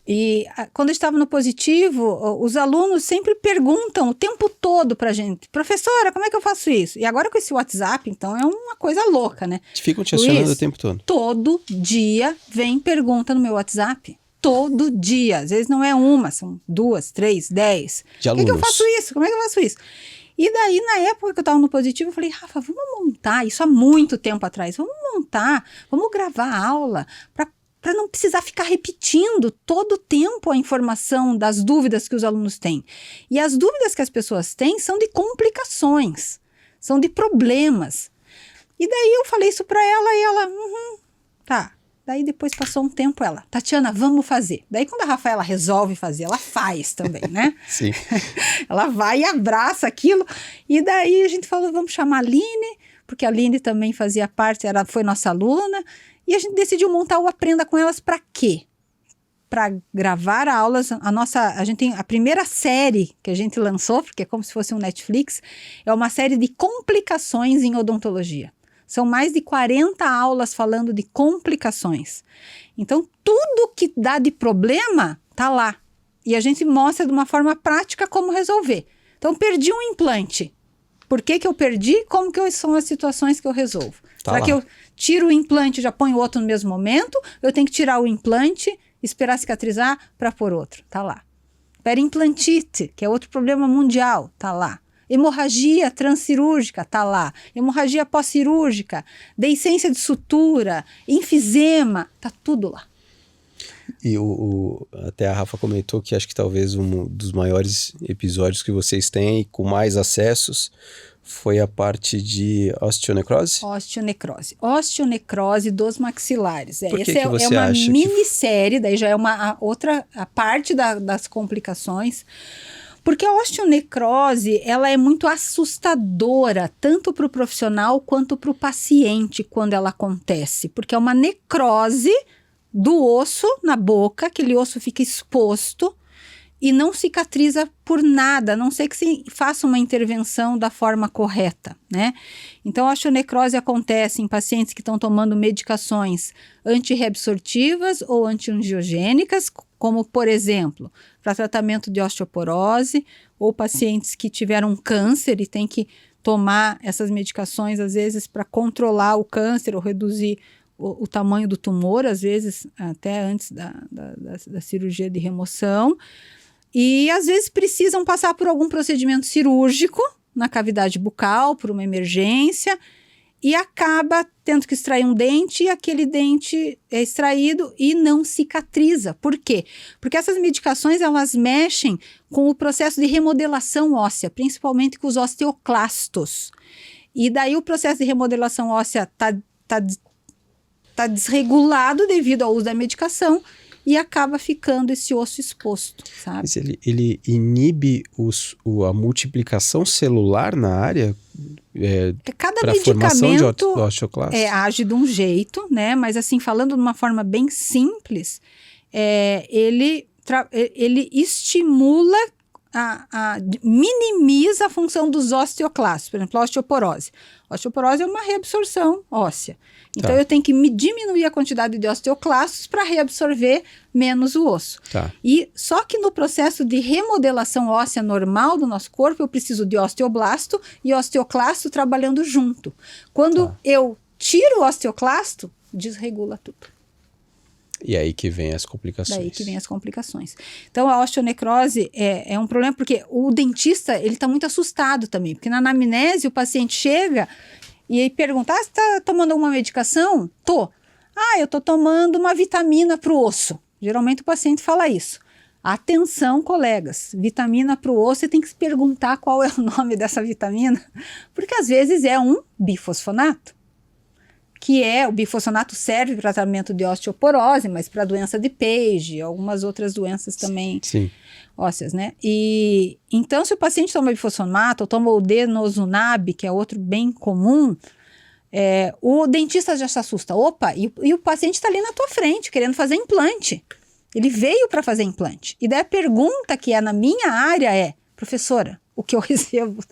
Speaker 2: E quando eu estava no Positivo, os alunos sempre perguntam o tempo todo pra gente, professora, como é que eu faço isso? E agora com esse WhatsApp, então, é uma coisa louca, né?
Speaker 1: Ficam te acionando o tempo todo.
Speaker 2: Todo dia vem pergunta no meu WhatsApp. todo dia. Às vezes não é uma, são 2, 3, 10.
Speaker 1: De
Speaker 2: Por que eu
Speaker 1: alunos.
Speaker 2: faço isso? Como é que eu faço isso? E daí, na época que eu estava no positivo, eu falei, Rafa, vamos montar, isso há muito tempo atrás, vamos montar, vamos gravar a aula para não precisar ficar repetindo todo o tempo a informação das dúvidas que os alunos têm. E as dúvidas que as pessoas têm são de complicações, são de problemas. E daí eu falei isso para ela e ela, tá. Daí depois passou um tempo ela, Tatiana, vamos fazer. Daí quando a Rafaela resolve fazer, ela faz também, né?
Speaker 1: Sim.
Speaker 2: Ela vai e abraça aquilo. E daí a gente falou, vamos chamar a Aline, porque a Aline também fazia parte, foi nossa aluna. E a gente decidiu montar o Aprenda com Elas para quê? Para gravar aulas. A gente tem a primeira série que a gente lançou, porque é como se fosse um Netflix, é uma série de complicações em odontologia. São mais de 40 aulas falando de complicações. Então, tudo que dá de problema tá lá. E a gente mostra de uma forma prática como resolver. Então, perdi um implante. Por que eu perdi? Como que são as situações que eu resolvo? Será que eu tiro o implante e já ponho outro no mesmo momento? Eu tenho que tirar o implante, esperar cicatrizar para pôr outro. Tá lá. Periimplantite, que é outro problema mundial. Tá lá. Hemorragia transcirúrgica, tá lá. Hemorragia pós-cirúrgica, deiscência de sutura, enfisema, tá tudo lá.
Speaker 1: E até a Rafa comentou que acho que talvez um dos maiores episódios que vocês têm com mais acessos foi a parte de osteonecrose?
Speaker 2: Osteonecrose dos maxilares.
Speaker 1: Essa
Speaker 2: é uma minissérie, daí já é a parte das complicações. Porque a osteonecrose, ela é muito assustadora, tanto para o profissional quanto para o paciente, quando ela acontece. Porque é uma necrose do osso na boca, aquele osso fica exposto e não cicatriza por nada, a não ser que se faça uma intervenção da forma correta, né? Então, a osteonecrose acontece em pacientes que estão tomando medicações antirreabsortivas ou antiangiogênicas, como, por exemplo, para tratamento de osteoporose, ou pacientes que tiveram câncer e têm que tomar essas medicações, às vezes, para controlar o câncer ou reduzir o tamanho do tumor, às vezes, até antes da cirurgia de remoção. E, às vezes, precisam passar por algum procedimento cirúrgico na cavidade bucal, por uma emergência, e acaba tendo que extrair um dente, e aquele dente é extraído e não cicatriza. Por quê? Porque essas medicações, elas mexem com o processo de remodelação óssea, principalmente com os osteoclastos. E daí o processo de remodelação óssea tá desregulado devido ao uso da medicação e acaba ficando esse osso exposto, sabe?
Speaker 1: Mas ele inibe a multiplicação celular na área?
Speaker 2: Cada
Speaker 1: para a formação de
Speaker 2: medicamento
Speaker 1: osteoclasto?
Speaker 2: Age de um jeito, né? Mas assim, falando de uma forma bem simples, ele estimula, minimiza a função dos osteoclastos. Por exemplo, a osteoporose. A osteoporose é uma reabsorção óssea. Então, eu tenho que diminuir a quantidade de osteoclastos para reabsorver menos o osso. E só que no processo de remodelação óssea normal do nosso corpo, eu preciso de osteoblasto e osteoclasto trabalhando junto. Quando eu tiro o osteoclasto, desregula tudo.
Speaker 1: E aí que vem as complicações.
Speaker 2: Daí que vem as complicações. Então, a osteonecrose é um problema porque o dentista, ele está muito assustado também. Porque na anamnese, o paciente chega e aí pergunta, você está tomando alguma medicação? Tô. Eu estou tomando uma vitamina para o osso. Geralmente o paciente fala isso. Atenção, colegas, vitamina para o osso, você tem que se perguntar qual é o nome dessa vitamina. Porque às vezes é um bifosfonato. Que o bifosfonato serve para tratamento de osteoporose, mas para doença de Page, algumas outras doenças também ósseas, né? E então, se o paciente toma bifosfonato ou toma o denosumab, que é outro bem comum, o dentista já se assusta. Opa, e o paciente está ali na tua frente, querendo fazer implante. Ele veio para fazer implante. E daí a pergunta que é na minha área é, professora, o que eu recebo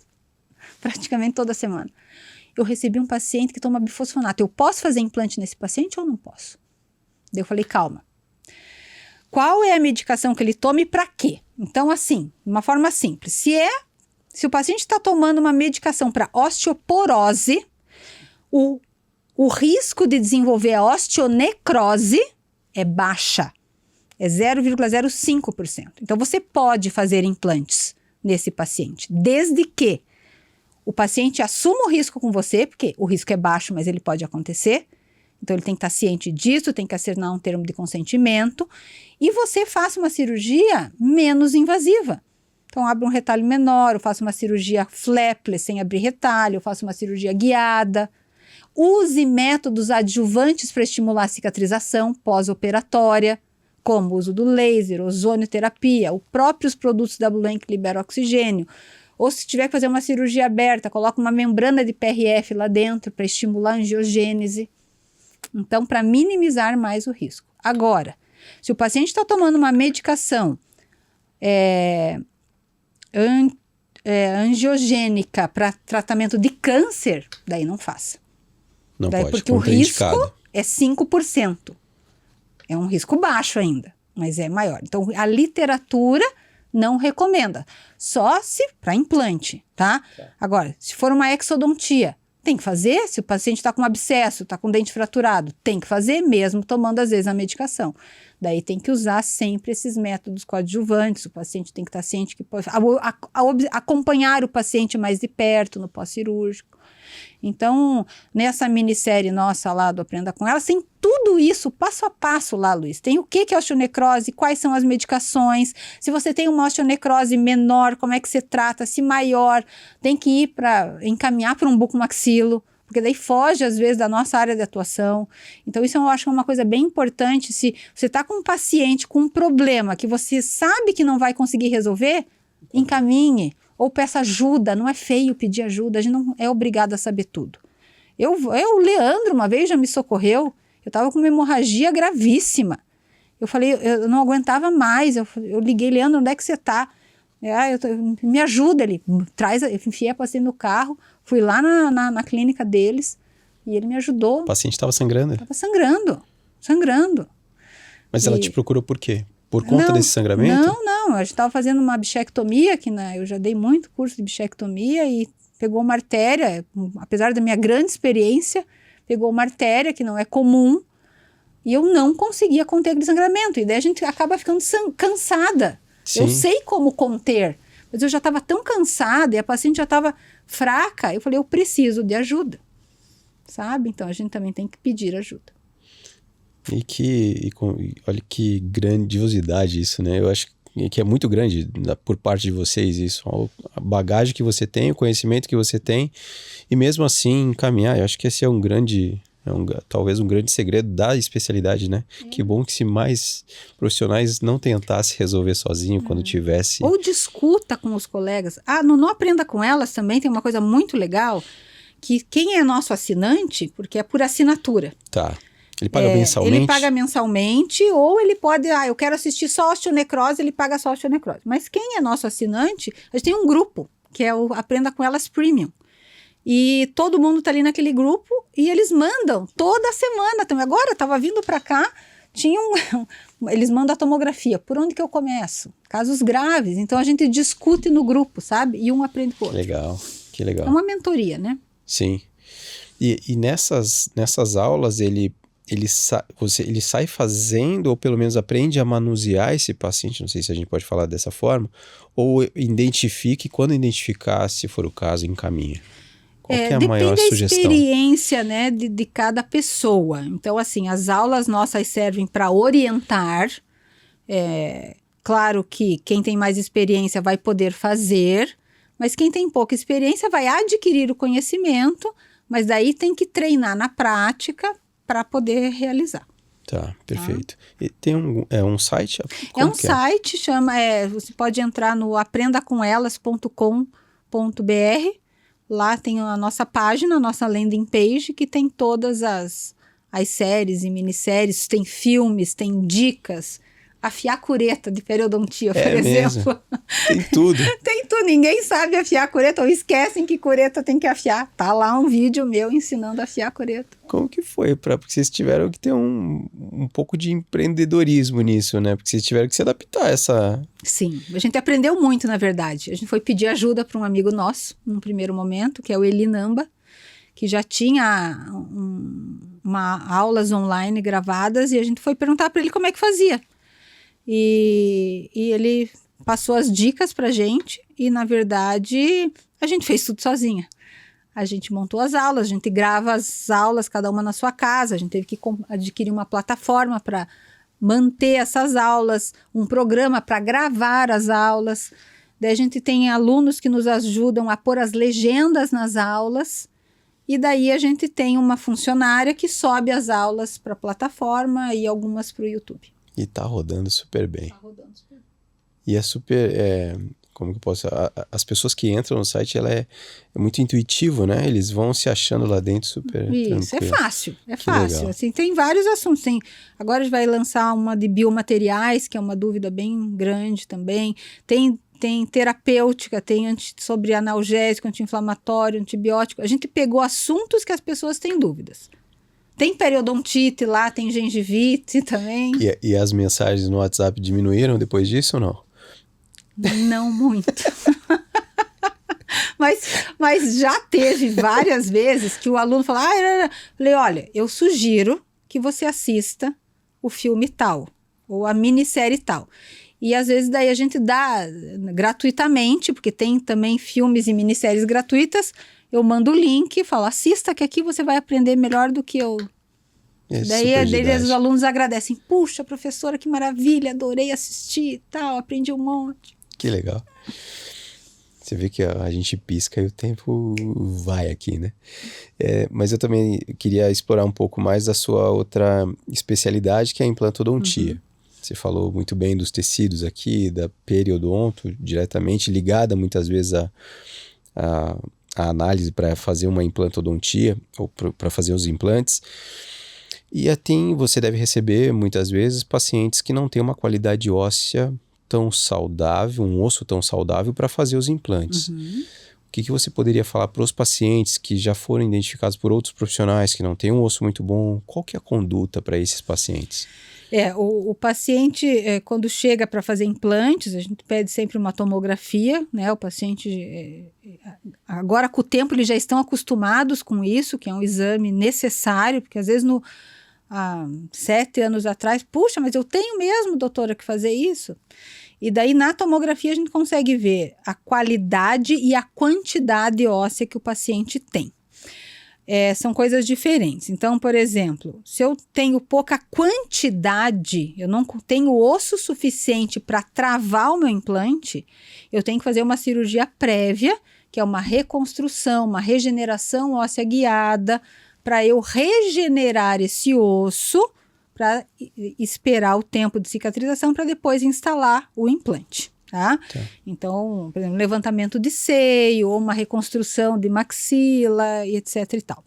Speaker 2: praticamente toda semana. Eu recebi um paciente que toma bifosfonato. Eu posso fazer implante nesse paciente ou não posso? Daí eu falei, calma. Qual é a medicação que ele toma e para quê? Então, assim, de uma forma simples. Se o paciente está tomando uma medicação para osteoporose, o risco de desenvolver a osteonecrose é baixa. É 0,05%. Então, você pode fazer implantes nesse paciente, desde que o paciente assuma o risco com você, porque o risco é baixo, mas ele pode acontecer. Então, ele tem que estar ciente disso, tem que assinar um termo de consentimento, e você faça uma cirurgia menos invasiva. Então, abre um retalho menor, eu faço uma cirurgia flapless, sem abrir retalho, eu faço uma cirurgia guiada. Use métodos adjuvantes para estimular a cicatrização pós-operatória, como o uso do laser, ozonioterapia, os próprios produtos da Bluent que liberam oxigênio. Ou se tiver que fazer uma cirurgia aberta, coloca uma membrana de PRF lá dentro para estimular a angiogênese. Então, para minimizar mais o risco. Agora, se o paciente está tomando uma medicação angiogênica para tratamento de câncer, daí não faça.
Speaker 1: Não
Speaker 2: daí,
Speaker 1: pode,
Speaker 2: porque o risco é 5%. É um risco baixo ainda, mas é maior. Então, a literatura não recomenda. Só se para implante, tá? Agora, se for uma exodontia, tem que fazer. Se o paciente está com um abscesso, está com o dente fraturado, tem que fazer, mesmo tomando às vezes a medicação. Daí tem que usar sempre esses métodos coadjuvantes. O paciente tem que estar ciente que pode acompanhar o paciente mais de perto no pós-cirúrgico. Então, nessa minissérie nossa lá do Aprenda Com Elas, tem tudo isso passo a passo lá, Luiz. Tem o que é osteonecrose, quais são as medicações, se você tem uma osteonecrose menor, como é que você trata, se maior, tem que encaminhar para um bucomaxilo, porque daí foge às vezes da nossa área de atuação. Então isso eu acho que é uma coisa bem importante. Se você está com um paciente com um problema que você sabe que não vai conseguir resolver, encaminhe. Ou peça ajuda, não é feio pedir ajuda, a gente não é obrigado a saber tudo. O Leandro uma vez já me socorreu, eu estava com uma hemorragia gravíssima. Eu falei, eu não aguentava mais, eu liguei, Leandro, onde é que você está? Me ajuda, ele eu enfiei a paciente no carro, fui lá na clínica deles e ele me ajudou.
Speaker 1: O paciente estava sangrando?
Speaker 2: Estava sangrando.
Speaker 1: Mas ela te procurou por quê? Por conta desse sangramento?
Speaker 2: Não, a gente estava fazendo uma bichectomia, eu já dei muito curso de bichectomia e pegou uma artéria, apesar da minha grande experiência, pegou uma artéria que não é comum e eu não conseguia conter aquele sangramento. E daí a gente acaba ficando cansada. Sim. Eu sei como conter, mas eu já estava tão cansada e a paciente já estava fraca, eu falei, eu preciso de ajuda, sabe? Então a gente também tem que pedir ajuda.
Speaker 1: Olha que grandiosidade isso, né? Eu acho que é muito grande por parte de vocês isso. A bagagem que você tem, o conhecimento que você tem e mesmo assim encaminhar. Eu acho que esse é talvez um grande segredo da especialidade, né? Que bom que se mais profissionais não tentassem resolver sozinho quando tivesse...
Speaker 2: Ou discuta com os colegas. No Aprenda Com Elas também tem uma coisa muito legal, que quem é nosso assinante, porque é por assinatura.
Speaker 1: Tá. Ele paga mensalmente?
Speaker 2: Ele paga mensalmente, ou ele pode, eu quero assistir só osteonecrose, ele paga só osteonecrose. Mas quem é nosso assinante, a gente tem um grupo, que é o Aprenda Com Elas Premium. E todo mundo tá ali naquele grupo e eles mandam toda semana. Então, agora eu tava vindo para cá, eles mandam a tomografia. Por onde que eu começo? Casos graves. Então, a gente discute no grupo, sabe? E um aprende com o outro.
Speaker 1: Legal, que legal.
Speaker 2: É uma mentoria, né?
Speaker 1: Sim. E nessas aulas ele sai fazendo, ou pelo menos aprende a manusear esse paciente, não sei se a gente pode falar dessa forma, ou identifica e quando identificar, se for o caso, encaminha. Qual que é a maior sugestão?
Speaker 2: Depende da experiência, né, de cada pessoa. Então, assim, as aulas nossas servem para orientar. Claro que quem tem mais experiência vai poder fazer, mas quem tem pouca experiência vai adquirir o conhecimento, mas daí tem que treinar na prática para poder realizar.
Speaker 1: Tá, perfeito. E tem um site?
Speaker 2: Site, você pode entrar no aprendacomelas.com.br. Lá tem a nossa página, a nossa landing page, que tem todas as séries e minisséries, tem filmes, tem dicas. Afiar cureta de periodontia, por exemplo.
Speaker 1: Tem tudo.
Speaker 2: Tem tudo. Ninguém sabe afiar cureta, ou esquecem que cureta tem que afiar. Tá lá um vídeo meu ensinando a afiar cureta.
Speaker 1: Como que foi? Porque vocês tiveram que ter um pouco de empreendedorismo nisso, né? Porque vocês tiveram que se adaptar a essa...
Speaker 2: Sim, a gente aprendeu muito, na verdade. A gente foi pedir ajuda para um amigo nosso, num primeiro momento, que é o Eli Namba, que já tinha aulas online gravadas, e a gente foi perguntar para ele como é que fazia. e ele passou as dicas pra gente e, na verdade, a gente fez tudo sozinha. A gente montou as aulas, a gente grava as aulas, cada uma na sua casa, a gente teve que adquirir uma plataforma para manter essas aulas, um programa para gravar as aulas. Daí a gente tem alunos que nos ajudam a pôr as legendas nas aulas, e daí a gente tem uma funcionária que sobe as aulas para a plataforma e algumas para o YouTube.
Speaker 1: E tá rodando super bem.
Speaker 2: Tá rodando super bem.
Speaker 1: E é super, como que eu posso... As pessoas que entram no site, ela é muito intuitivo, né? Eles vão se achando lá dentro super
Speaker 2: Isso,
Speaker 1: tranquilo.
Speaker 2: é fácil, é
Speaker 1: Que
Speaker 2: fácil.
Speaker 1: legal.
Speaker 2: Assim, tem vários assuntos. Agora a gente vai lançar uma de biomateriais, que é uma dúvida bem grande também. Tem terapêutica, tem sobre analgésico, anti-inflamatório, antibiótico. A gente pegou assuntos que as pessoas têm dúvidas. Tem periodontite lá, tem gengivite também.
Speaker 1: E as mensagens no WhatsApp diminuíram depois disso ou não?
Speaker 2: Não muito. Mas já teve várias vezes que o aluno fala, falei, olha, eu sugiro que você assista o filme tal, ou a minissérie tal. E às vezes daí a gente dá gratuitamente, porque tem também filmes e minisséries gratuitas, eu mando o link e falo, assista que aqui você vai aprender melhor do que eu. Daí os alunos agradecem, puxa, professora, que maravilha, adorei assistir e tal, aprendi um monte.
Speaker 1: Que legal. Você vê que a gente pisca e o tempo vai aqui, né? Mas eu também queria explorar um pouco mais da sua outra especialidade, que é a implantodontia. Você falou muito bem dos tecidos aqui, da periodonto, diretamente ligada muitas vezes a análise para fazer uma implantodontia, ou para fazer os implantes. E assim, você deve receber muitas vezes pacientes que não têm uma qualidade óssea tão saudável, um osso tão saudável para fazer os implantes. O que você poderia falar para os pacientes que já foram identificados por outros profissionais que não têm um osso muito bom? Qual que é a conduta para esses pacientes?
Speaker 2: O paciente, quando chega para fazer implantes, a gente pede sempre uma tomografia, né? O paciente, agora com o tempo, eles já estão acostumados com isso, que é um exame necessário, porque às vezes há 7 anos atrás, puxa, mas eu tenho mesmo, doutora, que fazer isso? E daí na tomografia a gente consegue ver a qualidade e a quantidade óssea que o paciente tem. São coisas diferentes. Então, por exemplo, se eu tenho pouca quantidade, eu não tenho osso suficiente para travar o meu implante, eu tenho que fazer uma cirurgia prévia, que é uma reconstrução, uma regeneração óssea guiada, para eu regenerar esse osso, para esperar o tempo de cicatrização, para depois instalar o implante. Tá? Então, por exemplo, levantamento de seio, ou uma reconstrução de maxila, e etc e tal.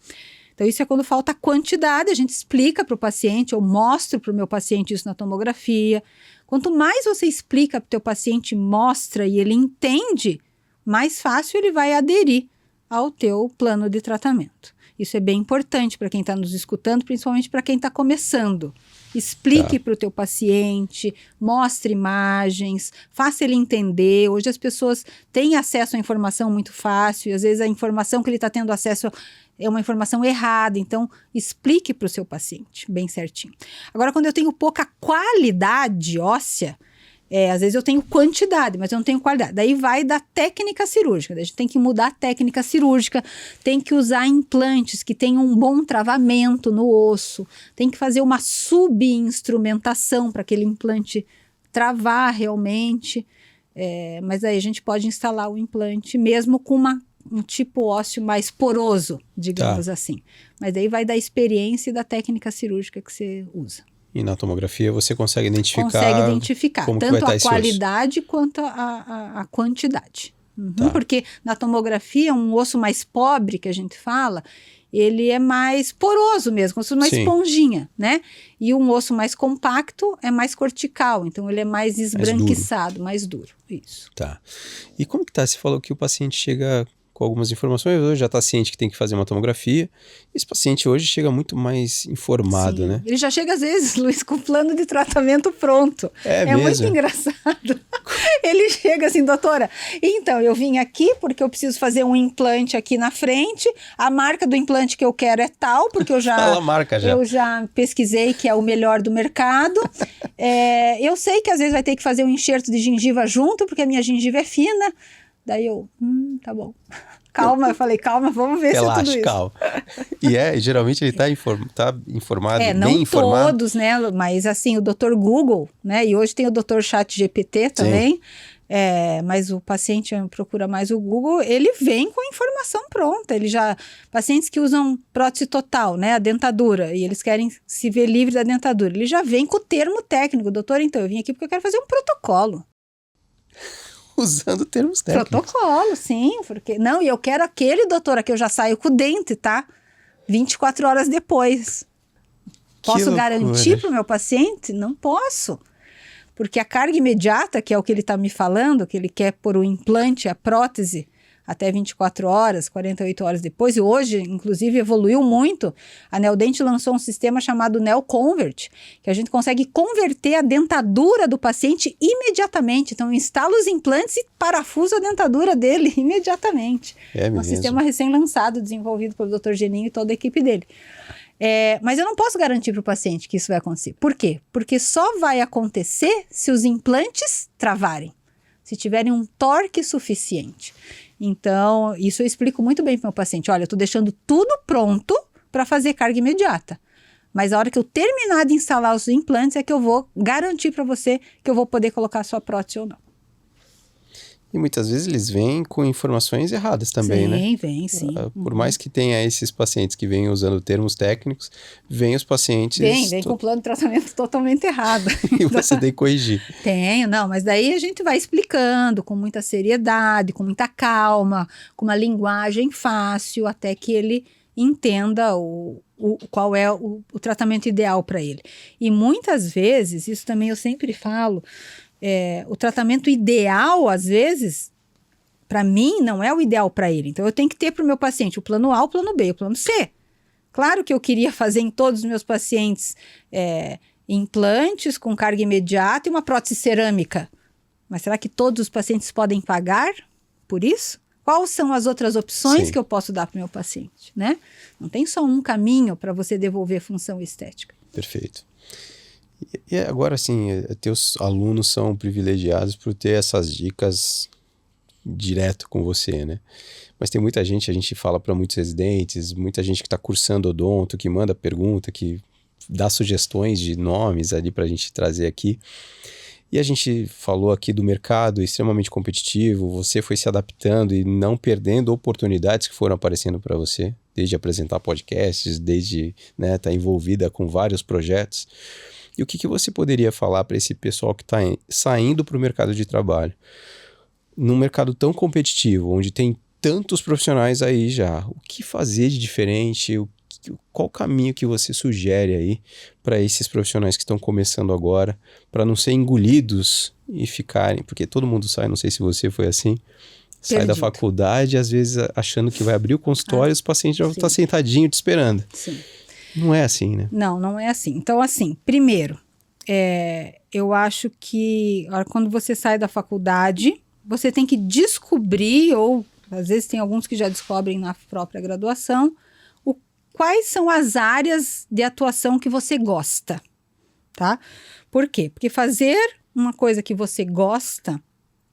Speaker 2: Então, isso é quando falta quantidade, a gente explica para o paciente, eu mostro para o meu paciente isso na tomografia. Quanto mais você explica para o teu paciente, mostra e ele entende, mais fácil ele vai aderir ao teu plano de tratamento. Isso é bem importante para quem está nos escutando, principalmente para quem está começando. Explique para o teu paciente, mostre imagens, faça ele entender. Hoje as pessoas têm acesso à informação muito fácil, e às vezes a informação que ele está tendo acesso é uma informação errada, então explique para o seu paciente bem certinho. Agora, quando eu tenho pouca qualidade óssea, às vezes eu tenho quantidade, mas eu não tenho qualidade. Daí vai da técnica cirúrgica. Daí a gente tem que mudar a técnica cirúrgica, tem que usar implantes que tenham um bom travamento no osso, tem que fazer uma subinstrumentação para aquele implante travar realmente. Mas aí a gente pode instalar o implante mesmo com um tipo ósseo mais poroso, digamos assim. Mas daí vai da experiência e da técnica cirúrgica que você usa.
Speaker 1: E na tomografia você consegue identificar...
Speaker 2: Consegue identificar,
Speaker 1: como
Speaker 2: tanto
Speaker 1: que vai
Speaker 2: a
Speaker 1: estar
Speaker 2: qualidade quanto a quantidade. Porque na tomografia, um osso mais pobre, que a gente fala, ele é mais poroso mesmo, como se fosse uma esponjinha, né? E um osso mais compacto é mais cortical, então ele é mais esbranquiçado, mais duro. Isso.
Speaker 1: Tá. E como que tá? Você falou que o paciente chega com algumas informações, hoje já está ciente que tem que fazer uma tomografia. Esse paciente hoje chega muito mais informado,
Speaker 2: Sim.
Speaker 1: né?
Speaker 2: Ele já chega às vezes, Luiz, com o plano de tratamento pronto.
Speaker 1: É
Speaker 2: muito
Speaker 1: mesmo?
Speaker 2: engraçado. Ele chega assim, doutora, então eu vim aqui porque eu preciso fazer um implante aqui na frente, a marca do implante que eu quero é tal, porque eu já,
Speaker 1: Fala a marca já.
Speaker 2: eu já pesquisei que é o melhor do mercado. Eu sei que às vezes vai ter que fazer um enxerto de gengiva junto, porque a minha gengiva é fina. Daí eu, tá bom. Calma, eu falei, calma, vamos ver se é tudo isso.
Speaker 1: Calma. E geralmente ele tá informado,
Speaker 2: não
Speaker 1: bem informado.
Speaker 2: todos, né? Mas assim, o Dr. Google, né? E hoje tem o Dr. ChatGPT também. Mas o paciente procura mais o Google, ele vem com a informação pronta. Pacientes que usam prótese total, né? A dentadura, e eles querem se ver livre da dentadura. Ele já vem com o termo técnico. Doutor, então, eu vim aqui porque eu quero fazer um protocolo.
Speaker 1: Usando termos técnicos.
Speaker 2: Protocolo, sim, porque... Não, e eu quero aquele, doutora, que eu já saio com o dente, tá? 24 horas depois. Posso garantir para o meu paciente? Não posso. Porque a carga imediata, que é o que ele está me falando, que ele quer pôr o implante, a prótese, até 24 horas, 48 horas depois, e hoje, inclusive, evoluiu muito. A Neodente lançou um sistema chamado NeoConvert, que a gente consegue converter a dentadura do paciente imediatamente. Então, instala os implantes e parafusa a dentadura dele imediatamente.
Speaker 1: É mesmo.
Speaker 2: Um sistema recém-lançado, desenvolvido pelo Dr. Geninho e toda a equipe dele. Mas eu não posso garantir para o paciente que isso vai acontecer. Por quê? Porque só vai acontecer se os implantes travarem, se tiverem um torque suficiente. Então, isso eu explico muito bem para o meu paciente. Olha, eu estou deixando tudo pronto para fazer carga imediata. Mas a hora que eu terminar de instalar os implantes é que eu vou garantir para você que eu vou poder colocar a sua prótese ou não.
Speaker 1: E muitas vezes eles vêm com informações erradas também, né?
Speaker 2: Sim.
Speaker 1: Por mais que tenha esses pacientes que vêm usando termos técnicos, vêm os pacientes...
Speaker 2: Vem com o plano de tratamento totalmente errado.
Speaker 1: E você tem que corrigir.
Speaker 2: Não, mas daí a gente vai explicando com muita seriedade, com muita calma, com uma linguagem fácil, até que ele entenda qual é o tratamento ideal para ele. E muitas vezes, isso também eu sempre falo, o tratamento ideal, às vezes, para mim, não é o ideal para ele. Então, eu tenho que ter para o meu paciente o plano A, o plano B, o plano C. Claro que eu queria fazer em todos os meus pacientes implantes com carga imediata e uma prótese cerâmica. Mas será que todos os pacientes podem pagar por isso? Quais são as outras opções que eu posso dar para o meu paciente, né? Não tem só um caminho para você devolver função estética.
Speaker 1: Perfeito. E agora, assim, teus alunos são privilegiados por ter essas dicas direto com você, né? Mas tem muita gente, a gente fala para muitos residentes, muita gente que está cursando odonto, que manda pergunta, que dá sugestões de nomes ali para a gente trazer aqui. E a gente falou aqui do mercado extremamente competitivo, você foi se adaptando e não perdendo oportunidades que foram aparecendo para você, desde apresentar podcasts, desde estar envolvida com vários projetos. E o que você poderia falar para esse pessoal que está saindo para o mercado de trabalho? Num mercado tão competitivo, onde tem tantos profissionais aí já, o que fazer de diferente? Qual caminho que você sugere aí para esses profissionais que estão começando agora, para não ser engolidos e ficarem, porque todo mundo sai, não sei se você foi assim, sai da faculdade, às vezes achando que vai abrir o consultório e os pacientes já estão sentadinhos te esperando.
Speaker 2: Sim.
Speaker 1: Não é assim, né?
Speaker 2: Não é assim. Então, assim, primeiro, eu acho que quando você sai da faculdade, você tem que descobrir, ou às vezes tem alguns que já descobrem na própria graduação, quais são as áreas de atuação que você gosta, tá? Por quê? Porque fazer uma coisa que você gosta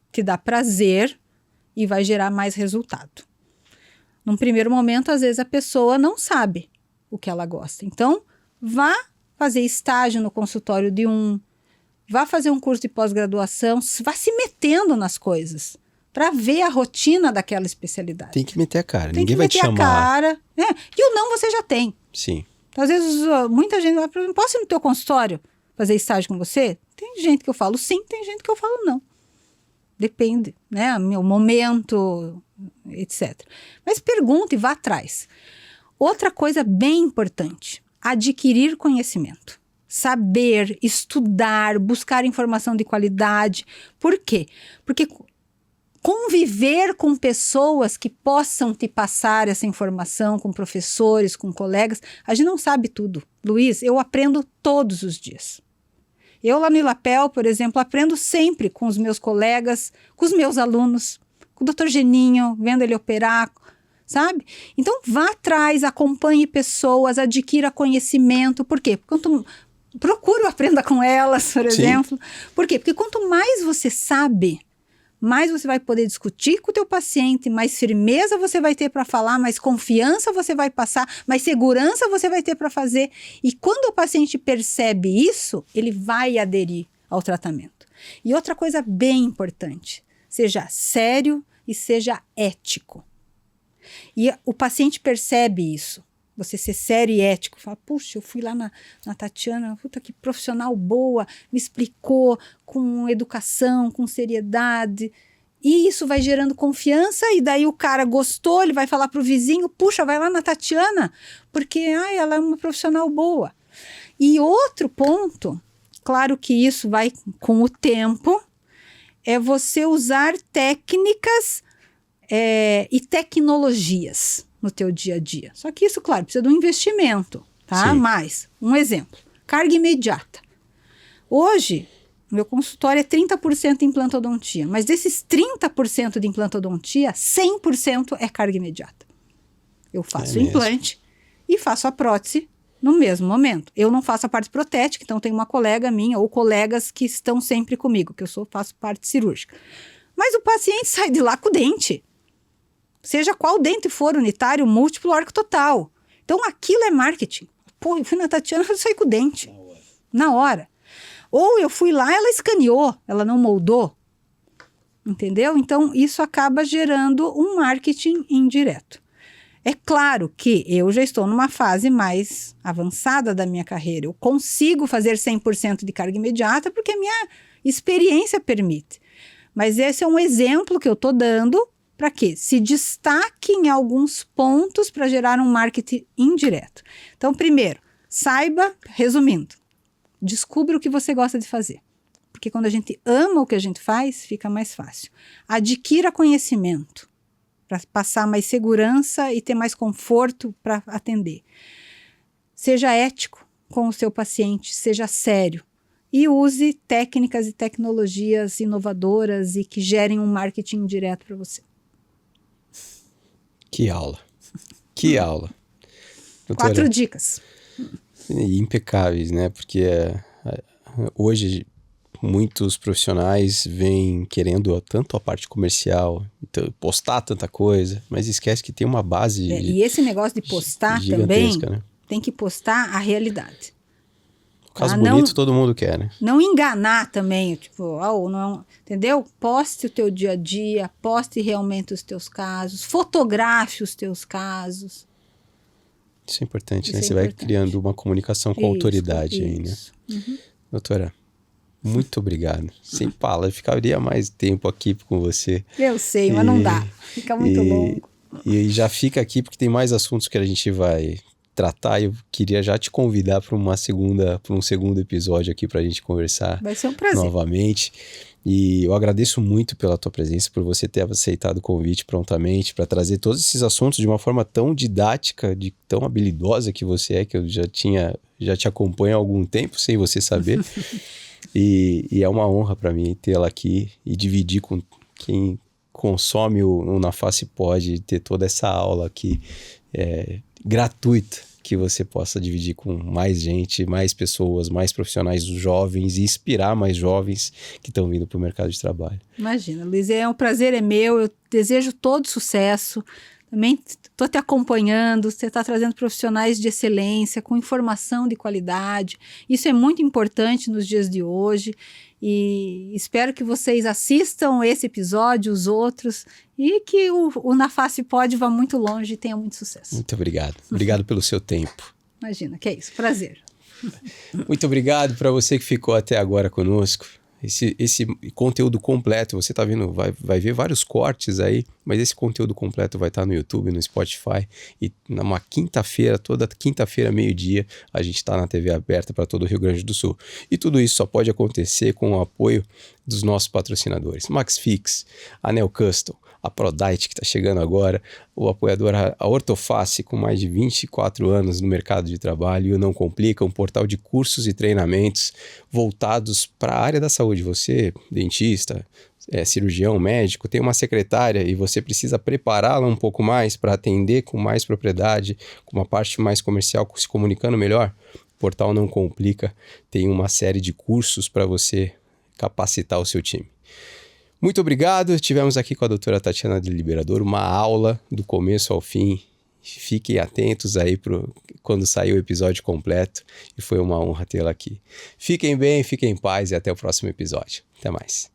Speaker 2: te dá prazer e vai gerar mais resultado. Num primeiro momento, às vezes a pessoa não sabe o que ela gosta. Então, vá fazer estágio no consultório vá fazer um curso de pós-graduação, vá se metendo nas coisas para ver a rotina daquela especialidade.
Speaker 1: Tem que meter a cara, ninguém vai te chamar. Tem que meter a cara.
Speaker 2: E o não você já tem.
Speaker 1: Sim.
Speaker 2: Às vezes muita gente vai para posso ir no teu consultório fazer estágio com você? Tem gente que eu falo sim, tem gente que eu falo não. Depende, né? Meu momento, etc. Mas pergunta e vá atrás. Outra coisa bem importante, adquirir conhecimento. Saber, estudar, buscar informação de qualidade. Por quê? Porque conviver com pessoas que possam te passar essa informação, com professores, com colegas. A gente não sabe tudo. Luiz, eu aprendo todos os dias. Eu lá no Ilapel, por exemplo, aprendo sempre com os meus colegas, com os meus alunos, com o Dr. Geninho, vendo ele operar, sabe? Então vá atrás, acompanhe pessoas, adquira conhecimento. Por quê? Procure aprenda com elas, por exemplo. Por quê? Porque quanto mais você sabe, mais você vai poder discutir com o teu paciente, mais firmeza você vai ter para falar, mais confiança você vai passar, mais segurança você vai ter para fazer. E quando o paciente percebe isso, ele vai aderir ao tratamento. E outra coisa bem importante, seja sério e seja ético. E o paciente percebe isso. Você ser sério e ético, fala, puxa, eu fui lá na Tatiana, puta que profissional boa, me explicou com educação, com seriedade, e isso vai gerando confiança, e daí o cara gostou, ele vai falar pro vizinho, puxa, vai lá na Tatiana, porque ela é uma profissional boa. E outro ponto, claro que isso vai com o tempo, é você usar técnicas e tecnologias no teu dia a dia. Só que isso, claro, precisa de um investimento, tá?
Speaker 1: Sim.
Speaker 2: Mas, um exemplo, carga imediata. Hoje, meu consultório é 30% implantodontia, mas desses 30% de implantodontia, 100% é carga imediata. Eu faço o implante e faço a prótese no mesmo momento. Eu não faço a parte protética, então tem uma colega minha ou colegas que estão sempre comigo, que faço parte cirúrgica. Mas o paciente sai de lá com o dente. Seja qual dente for, unitário, múltiplo, órquico total. Então, aquilo é marketing. Pô, eu fui na Tatiana, eu saí com o dente. Na hora. Ou eu fui lá, ela escaneou, ela não moldou. Entendeu? Então, isso acaba gerando um marketing indireto. É claro que eu já estou numa fase mais avançada da minha carreira. Eu consigo fazer 100% de carga imediata porque a minha experiência permite. Mas esse é um exemplo que eu estou dando para que se destaque em alguns pontos para gerar um marketing indireto. Então, primeiro, saiba, resumindo, descubra o que você gosta de fazer. Porque quando a gente ama o que a gente faz, fica mais fácil. Adquira conhecimento para passar mais segurança e ter mais conforto para atender. Seja ético com o seu paciente, seja sério. E use técnicas e tecnologias inovadoras e que gerem um marketing direto para você.
Speaker 1: Que aula. Que aula. Doutora,
Speaker 2: 4 dicas.
Speaker 1: impecáveis, né? Porque hoje muitos profissionais vêm querendo tanto a parte comercial, postar tanta coisa, mas esquece que tem uma base
Speaker 2: E esse negócio de postar também,
Speaker 1: né?
Speaker 2: tem que postar a realidade.
Speaker 1: Caso bonito todo mundo quer, né?
Speaker 2: Não enganar também, tipo, não, entendeu? Poste o teu dia a dia, poste realmente os teus casos, fotografe os teus casos.
Speaker 1: Isso é importante,
Speaker 2: Isso
Speaker 1: né?
Speaker 2: é
Speaker 1: Você
Speaker 2: importante.
Speaker 1: vai criando uma comunicação com autoridade aí, né?
Speaker 2: Uhum.
Speaker 1: Doutora, muito obrigado. Sem palavras, ficaria mais tempo aqui com você.
Speaker 2: Eu sei, mas não dá. Fica muito longo.
Speaker 1: E já fica aqui porque tem mais assuntos que a gente vai tratar. Eu queria já te convidar para um segundo episódio aqui para a gente conversar.
Speaker 2: Vai ser um prazer.
Speaker 1: Novamente. E eu agradeço muito pela tua presença, por você ter aceitado o convite prontamente para trazer todos esses assuntos de uma forma tão didática, tão habilidosa que você é, que eu já te acompanho há algum tempo sem você saber. E é uma honra para mim tê-la aqui e dividir com quem consome o Na Face Pod, ter toda essa aula aqui gratuita, que você possa dividir com mais gente, mais pessoas, mais profissionais jovens e inspirar mais jovens que estão vindo para o mercado de trabalho.
Speaker 2: Imagina, Luiz, um prazer é meu, eu desejo todo sucesso. Também estou te acompanhando, você está trazendo profissionais de excelência, com informação de qualidade. Isso é muito importante nos dias de hoje e espero que vocês assistam esse episódio, os outros, e que o Na Face Pod vá muito longe e tenha muito sucesso.
Speaker 1: Muito obrigado. Obrigado pelo seu tempo.
Speaker 2: Imagina, que é isso, prazer.
Speaker 1: Muito obrigado para você que ficou até agora conosco. Esse conteúdo completo, você tá vendo, vai ver vários cortes aí, mas esse conteúdo completo vai estar no YouTube, no Spotify, e numa quinta-feira, toda quinta-feira, meio-dia, a gente está na TV aberta para todo o Rio Grande do Sul. E tudo isso só pode acontecer com o apoio dos nossos patrocinadores. MaxFix, Anel Custom, a Prodite, que está chegando agora, o apoiador a Ortoface, com mais de 24 anos no mercado de trabalho, e o Não Complica, um portal de cursos e treinamentos voltados para a área da saúde. Você, dentista, cirurgião, médico, tem uma secretária e você precisa prepará-la um pouco mais para atender com mais propriedade, com uma parte mais comercial, se comunicando melhor. O portal Não Complica tem uma série de cursos para você capacitar o seu time. Muito obrigado. Tivemos aqui com a doutora Tatiana de Liberador uma aula do começo ao fim. Fiquem atentos aí quando sair o episódio completo, e foi uma honra tê-la aqui. Fiquem bem, fiquem em paz e até o próximo episódio. Até mais.